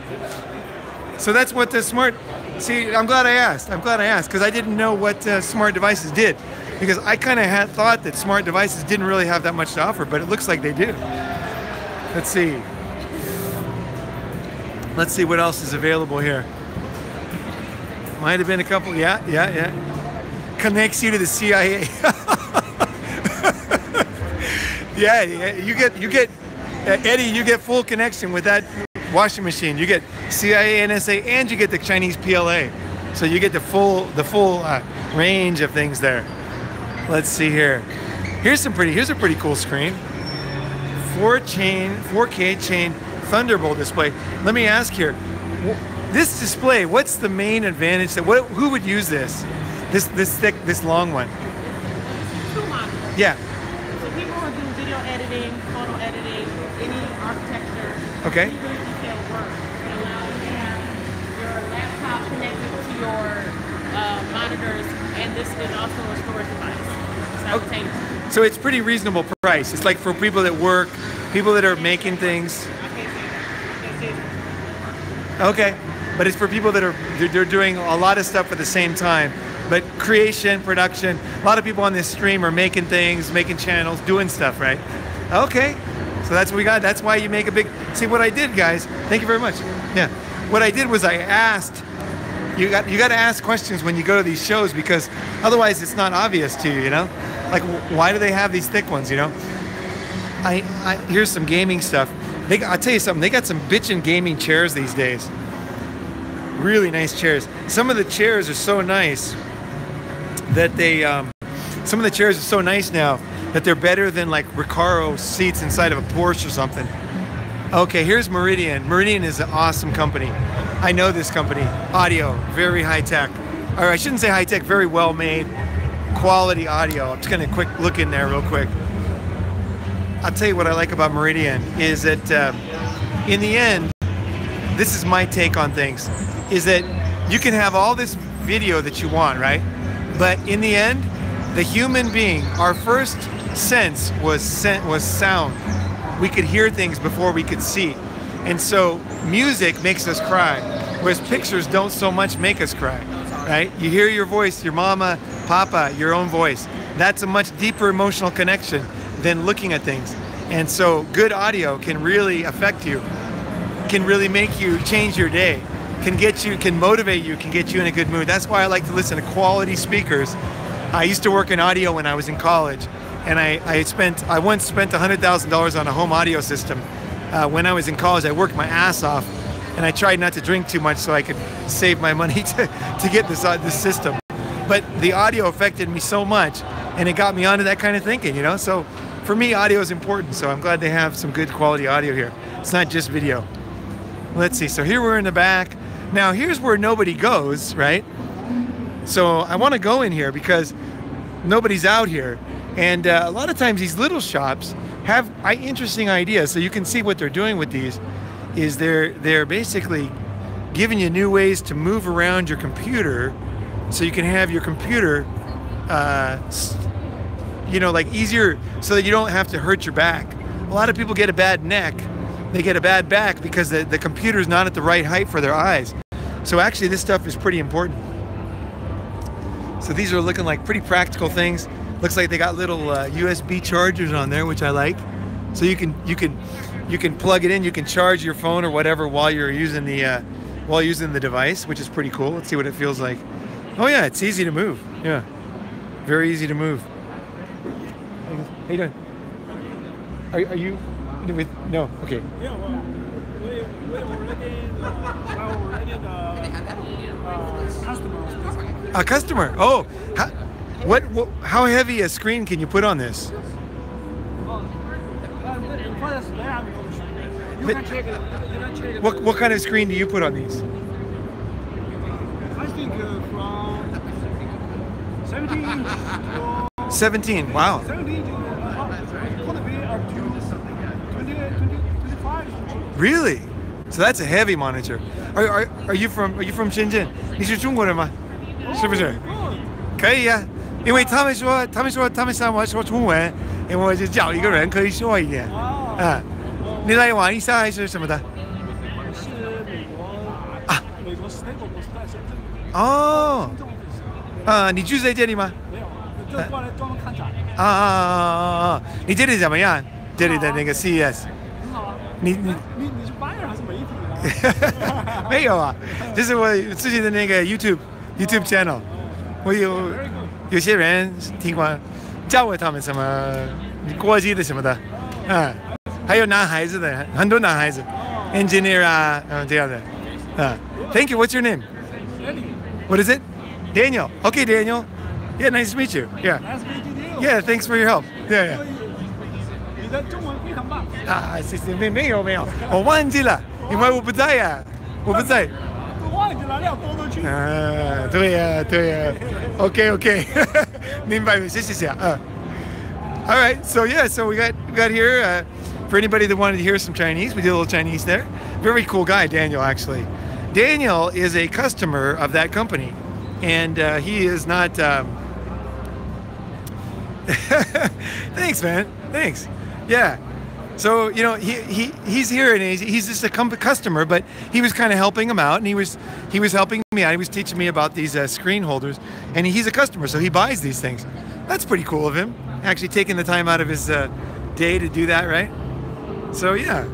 So that's what the smart. See, I'm glad I asked. Because I didn't know what smart devices did. Because I kind of had thought that smart devices didn't really have that much to offer, but it looks like they do. Let's see. Let's see what else is available here. Might have been a couple. Yeah. Connects you to the CIA. yeah. You get Eddie. You get full connection with that washing machine. You get CIA, NSA, and you get the Chinese PLA. So you get the full range of things there. Let's see here. Here's a pretty cool screen. 4K chain Thunderbolt display. Let me ask here. This display, what's the main advantage? Who would use this? This thick, this long one? Two monitors. Yeah. So people who do video editing, photo editing, any architecture, Okay. any really detailed work. It allows you to have your laptop connected to your monitors, and this is also a storage device simultaneously. So it's pretty reasonable price. It's like for people that work, people that are making things. I can't say that. Okay, but it's for people that they're doing a lot of stuff at the same time. But creation, production, a lot of people on this stream are making things, making channels, doing stuff, right? Okay, so that's what we got. That's why you make a big. See what I did, guys. Thank you very much. Yeah, what I did was I asked. You got to ask questions when you go to these shows, because otherwise it's not obvious to you. You know, like why do they have these thick ones? You know, here's some gaming stuff. I'll tell you something. They got some bitchin' gaming chairs these days. Really nice chairs. Some of the chairs are so nice that some of the chairs are so nice now that they're better than like Recaro seats inside of a Porsche or something. Okay, here's Meridian. Meridian is an awesome company. I know this company. Audio, very high tech. Or I shouldn't say high tech, very well made, quality audio. I'm just gonna quick look in there real quick. I'll tell you what I like about Meridian is that in the end, this is my take on things, is that you can have all this video that you want, right? But in the end, the human being, our first sense was sound. We could hear things before we could see. And so music makes us cry, whereas pictures don't so much make us cry, right? You hear your voice, your mama, papa, your own voice. That's a much deeper emotional connection than looking at things. And so good audio can really affect you, can really make you change your day, can motivate you, can get you in a good mood. That's why I like to listen to quality speakers. I used to work in audio when I was in college, and I once spent $100,000 on a home audio system. When I was in college, I worked my ass off, and I tried not to drink too much so I could save my money to get this system. But the audio affected me so much, and it got me onto that kind of thinking, you know? So for me, audio is important, so I'm glad they have some good quality audio here. It's not just video. Let's see, so here we're in the back. Now here's where nobody goes, right? So I want to go in here because nobody's out here. And a lot of times these little shops have interesting ideas. So you can see what they're doing with these is they're basically giving you new ways to move around your computer so you can have your computer like easier, so that you don't have to hurt your back. A lot of people get a bad neck, they get a bad back because the computer's not at the right height for their eyes. So actually this stuff is pretty important. So these are looking like pretty practical things. Looks like they got little USB chargers on there, which I like. So you can plug it in, you can charge your phone or whatever while you're using the device, which is pretty cool. Let's see what it feels like. Oh yeah, it's easy to move. Yeah, very easy to move. How you doing? Are you with? No. Okay. Yeah, well, we're looking already the customer. A customer. Oh, what? How heavy a screen can you put on this? You can check it. You can check it. What kind of screen do you put on these? I think from 17 to 17. Wow. 17 to could be up to 25. Really? So that's a heavy monitor. Are you from Shenzhen? 你是中国人吗？是不是？可以呀，因为他们说他们想我说中文，因为我就找一个人可以说一点。啊，你来玩一下还是什么的？是美国 stable 不是在深圳。哦，你住在这里吗？没有，就过来专门看展。你这里怎么样？这里的那个 CES。很好啊。你是 buyer 还是媒体啊？没有啊，这是我自己的那个 YouTube channel。我有些人听过，教我他们什么国际的什么的，还有男孩子的，很多男孩子 ，engineer 啊，这样的，Thank you. What's your name? What is it? Daniel. Okay, Daniel. Yeah, nice to meet you. Yeah. Nice meeting you. Yeah, thanks for your help. Yeah. 你的中文非常棒。谢谢，没有，我忘记了，因为我不在呀，我不在。都忘记了，要多多去。对呀。Okay. 明白，谢谢。All right, so we got here. For anybody that wanted to hear some Chinese, we did a little Chinese there. Very cool guy, Daniel, actually. Daniel is a customer of that company, and he is not. Thanks, man. Thanks. Yeah. So he's here and he's just a customer, but he was kind of helping him out, and he was helping me out. He was teaching me about these screen holders, and he's a customer, so he buys these things. That's pretty cool of him, actually taking the time out of his day to do that, right? So yeah.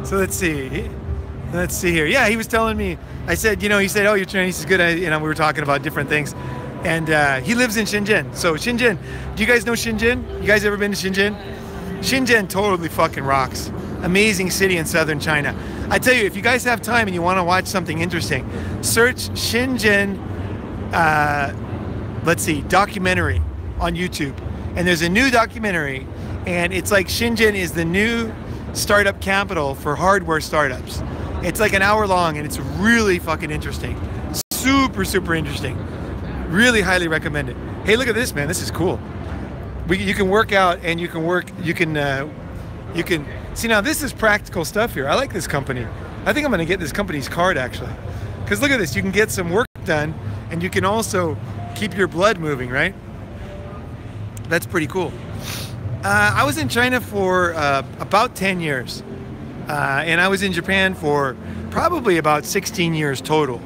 So let's see here. Yeah, he was telling me. I said, he said, oh, your Chinese is good. We were talking about different things, and he lives in Shenzhen. So Shenzhen, do you guys know Shenzhen? You guys ever been to Shenzhen? Shenzhen totally fucking rocks. Amazing city in southern China. I tell you, if you guys have time and you want to watch something interesting, search Shenzhen, documentary on YouTube. And there's a new documentary, and it's like Shenzhen is the new startup capital for hardware startups. It's like an hour long, and it's really fucking interesting. Super, super interesting. Really highly recommend it. Hey, look at this, man. This is cool. You can work out, and you can see, now this is practical stuff here. I like this company. I think I'm going to get this company's card, actually, because look at this. You can get some work done, and you can also keep your blood moving, right? That's pretty cool. I was in China for about 10 years, and I was in Japan for probably about 16 years total.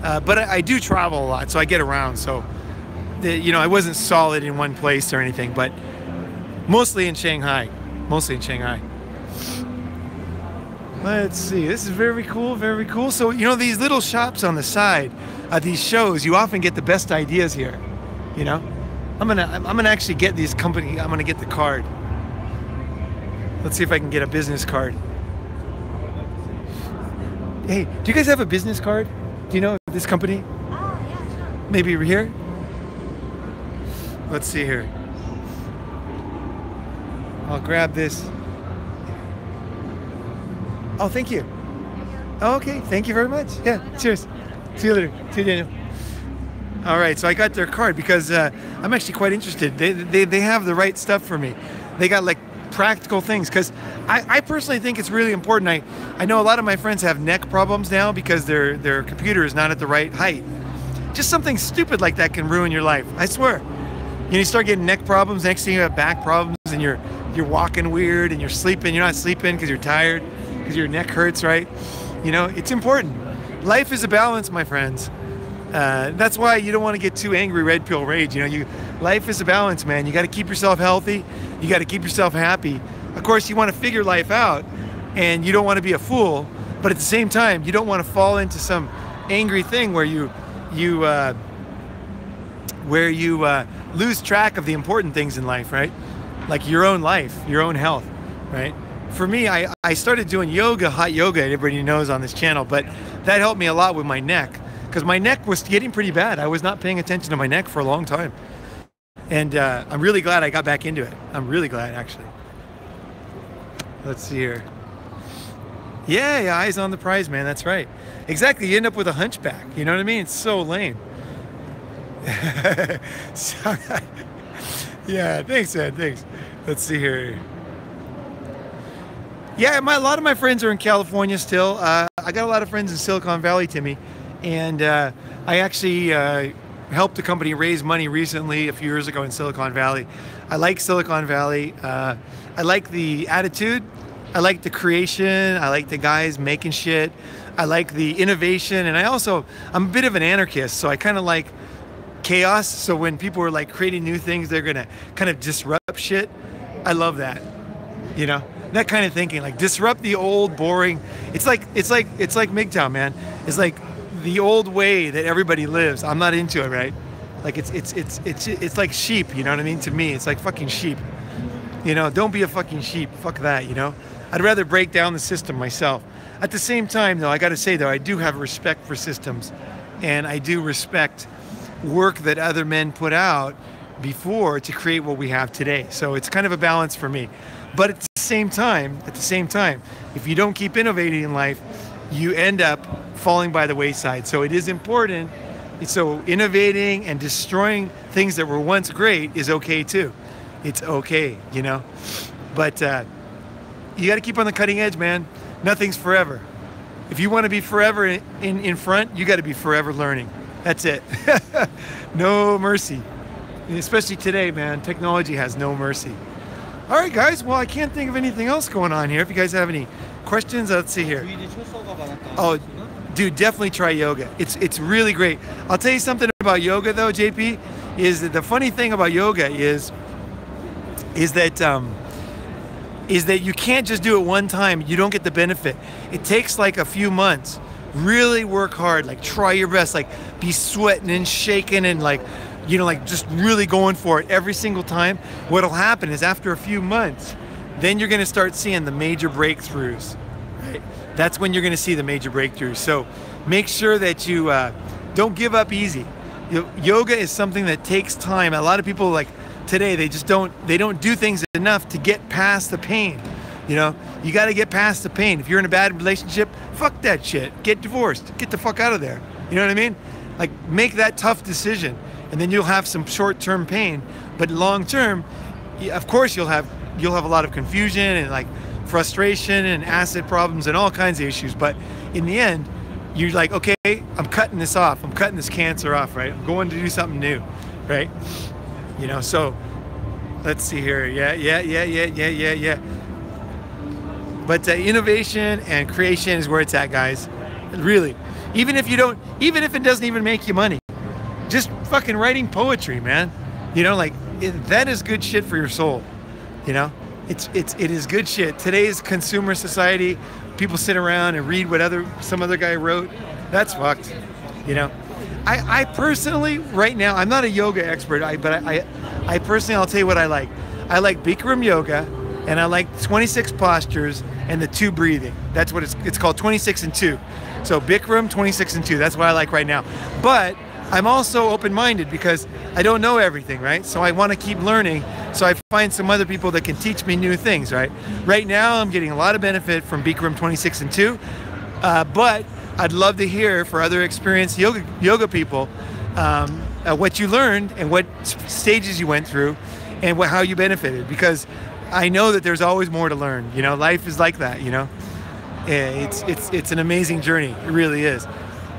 But I do travel a lot, so I get around. So I wasn't solid in one place or anything, but mostly in Shanghai. Let's see. This is very cool, very cool. So, these little shops on the side of these shows, you often get the best ideas here. I'm gonna actually get these company. I'm gonna get the card. Let's see if I can get a business card. Hey, do you guys have a business card? Do you know this company? Oh, yeah, sure. Maybe over here? Let's see here. I'll grab this. Oh, thank you. Oh, okay, thank you very much. Yeah, cheers. See you later. See you, Daniel. All right, so I got their card because I'm actually quite interested. They have the right stuff for me. They got like practical things, because I personally think it's really important. I know a lot of my friends have neck problems now because their computer is not at the right height. Just something stupid like that can ruin your life. I swear. You start getting neck problems. Next thing you have back problems, and you're walking weird, and you're sleeping. You're not sleeping because you're tired, because your neck hurts, right? It's important. Life is a balance, my friends. That's why you don't want to get too angry, red pill rage. Life is a balance, man. You got to keep yourself healthy. You got to keep yourself happy. Of course, you want to figure life out, and you don't want to be a fool. But at the same time, you don't want to fall into some angry thing where you lose track of the important things in life, right? Like your own life, your own health, right? for me, I started doing yoga, hot yoga, everybody knows on this channel, but that helped me a lot with my neck, because my neck was getting pretty bad. I was not paying attention to my neck for a long time. And I'm really glad I got back into it. I'm really glad, actually. Let's see here. Yeah, eyes on the prize, man. That's right. Exactly. You end up with a hunchback. You know what I mean? It's so lame. So, yeah, thanks, man. Thanks. Let's see here. Yeah, a lot of my friends are in California still. I got a lot of friends in Silicon Valley, Timmy. And I actually helped a company raise money recently, a few years ago in Silicon Valley. I like Silicon Valley. I like the attitude. I like the creation. I like the guys making shit. I like the innovation. And I'm a bit of an anarchist, so I kind of like chaos. So when people are like creating new things, they're gonna kind of disrupt shit. I love that, you know, that kind of thinking, like disrupt the old boring. It's like MGTOW, man. It's like the old way that everybody lives. I'm not into it, right? Like it's like sheep, you know what I mean? To me, it's like fucking sheep. You know, don't be a fucking sheep. Fuck that, you know? I'd rather break down the system myself. At the same time, though, I got to say, though, I do have respect for systems, and I do respect work that other men put out before to create what we have today. So it's kind of a balance for me. But at the same time, if you don't keep innovating in life, you end up falling by the wayside. So it is important. So innovating and destroying things that were once great is okay too. It's okay, you know. But you got to keep on the cutting edge, man. Nothing's forever. If you want to be forever in front, you got to be forever learning. That's it. No mercy. And especially today, man. Technology has no mercy. All right, guys. Well, I can't think of anything else going on here. If you guys have any questions, let's see here. Oh, dude, definitely try yoga. It's really great. I'll tell you something about yoga, though, JP. Is that the funny thing about yoga is that you can't just do it one time. You don't get the benefit. It takes like a few months. Really work hard. Like try your best. Like be sweating and shaking and like, you know, like just really going for it every single time. What'll happen is after a few months, then you're going to start seeing the major breakthroughs. Right? That's when you're going to see the major breakthroughs. So make sure that you don't give up easy. Yoga is something that takes time. A lot of people like today, they don't do things enough to get past the pain. You know, you got to get past the pain. If you're in a bad relationship, fuck that shit. Get divorced. Get the fuck out of there. You know what I mean? Like make that tough decision, and then you'll have some short-term pain, but long-term, of course, you'll have a lot of confusion and like frustration and acid problems and all kinds of issues. But in the end, you're like, okay, I'm cutting this off. I'm cutting this cancer off, right? I'm going to do something new, right? You know, so let's see here. Yeah. But innovation and creation is where it's at, guys. Really. Even if it doesn't even make you money, just fucking writing poetry, man. You know, like that is good shit for your soul. You know, it is good shit. Today's consumer society, people sit around and read what some other guy wrote. That's fucked. You know. I personally, right now, I'm not a yoga expert, but I personally, I'll tell you what I like. I like Bikram yoga, and I like 26 postures and the 2 breathing. That's what it's called, 26 and 2. So Bikram, 26 and 2. That's what I like right now. But I'm also open-minded because I don't know everything, right? So I want to keep learning. So I find some other people that can teach me new things, right? Right now, I'm getting a lot of benefit from Bikram 26 and 2, but I'd love to hear for other experienced yoga people what you learned and what stages you went through and how you benefited, because I know that there's always more to learn. You know, life is like that, you know. It's an amazing journey. It really is.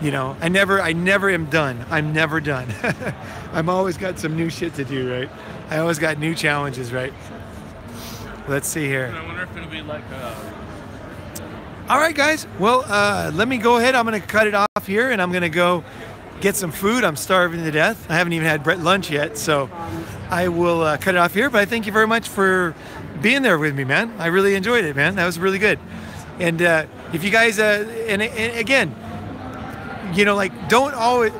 You know, I never am done. I'm never done. I'm always got some new shit to do, right? I always got new challenges, right? Let's see here. I wonder if it'll be like all right, guys. Well, let me go ahead. I'm going to cut it off here, and I'm going to go get some food. I'm starving to death. I haven't even had lunch yet, so I will cut it off here. But I thank you very much for being there with me, man. I really enjoyed it, man. That was really good. And if you guys, and again, you know, like don't always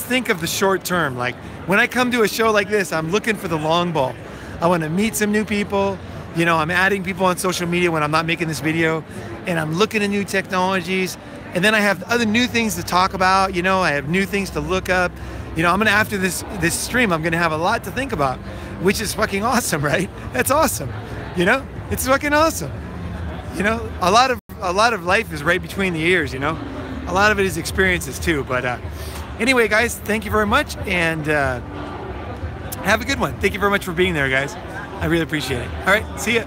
think of the short term. Like when I come to a show like this, I'm looking for the long ball. I want to meet some new people. You know, I'm adding people on social media when I'm not making this video, and I'm looking at new technologies, and then I have other new things to talk about. You know, I have new things to look up. You know, I'm gonna, after this stream, I'm gonna have a lot to think about, which is fucking awesome, right? That's awesome. You know, it's fucking awesome. You know, a lot of life is right between the ears. You know, a lot of it is experiences too. But anyway, guys, thank you very much, and have a good one. Thank you very much for being there, guys. I really appreciate it. All right, see ya.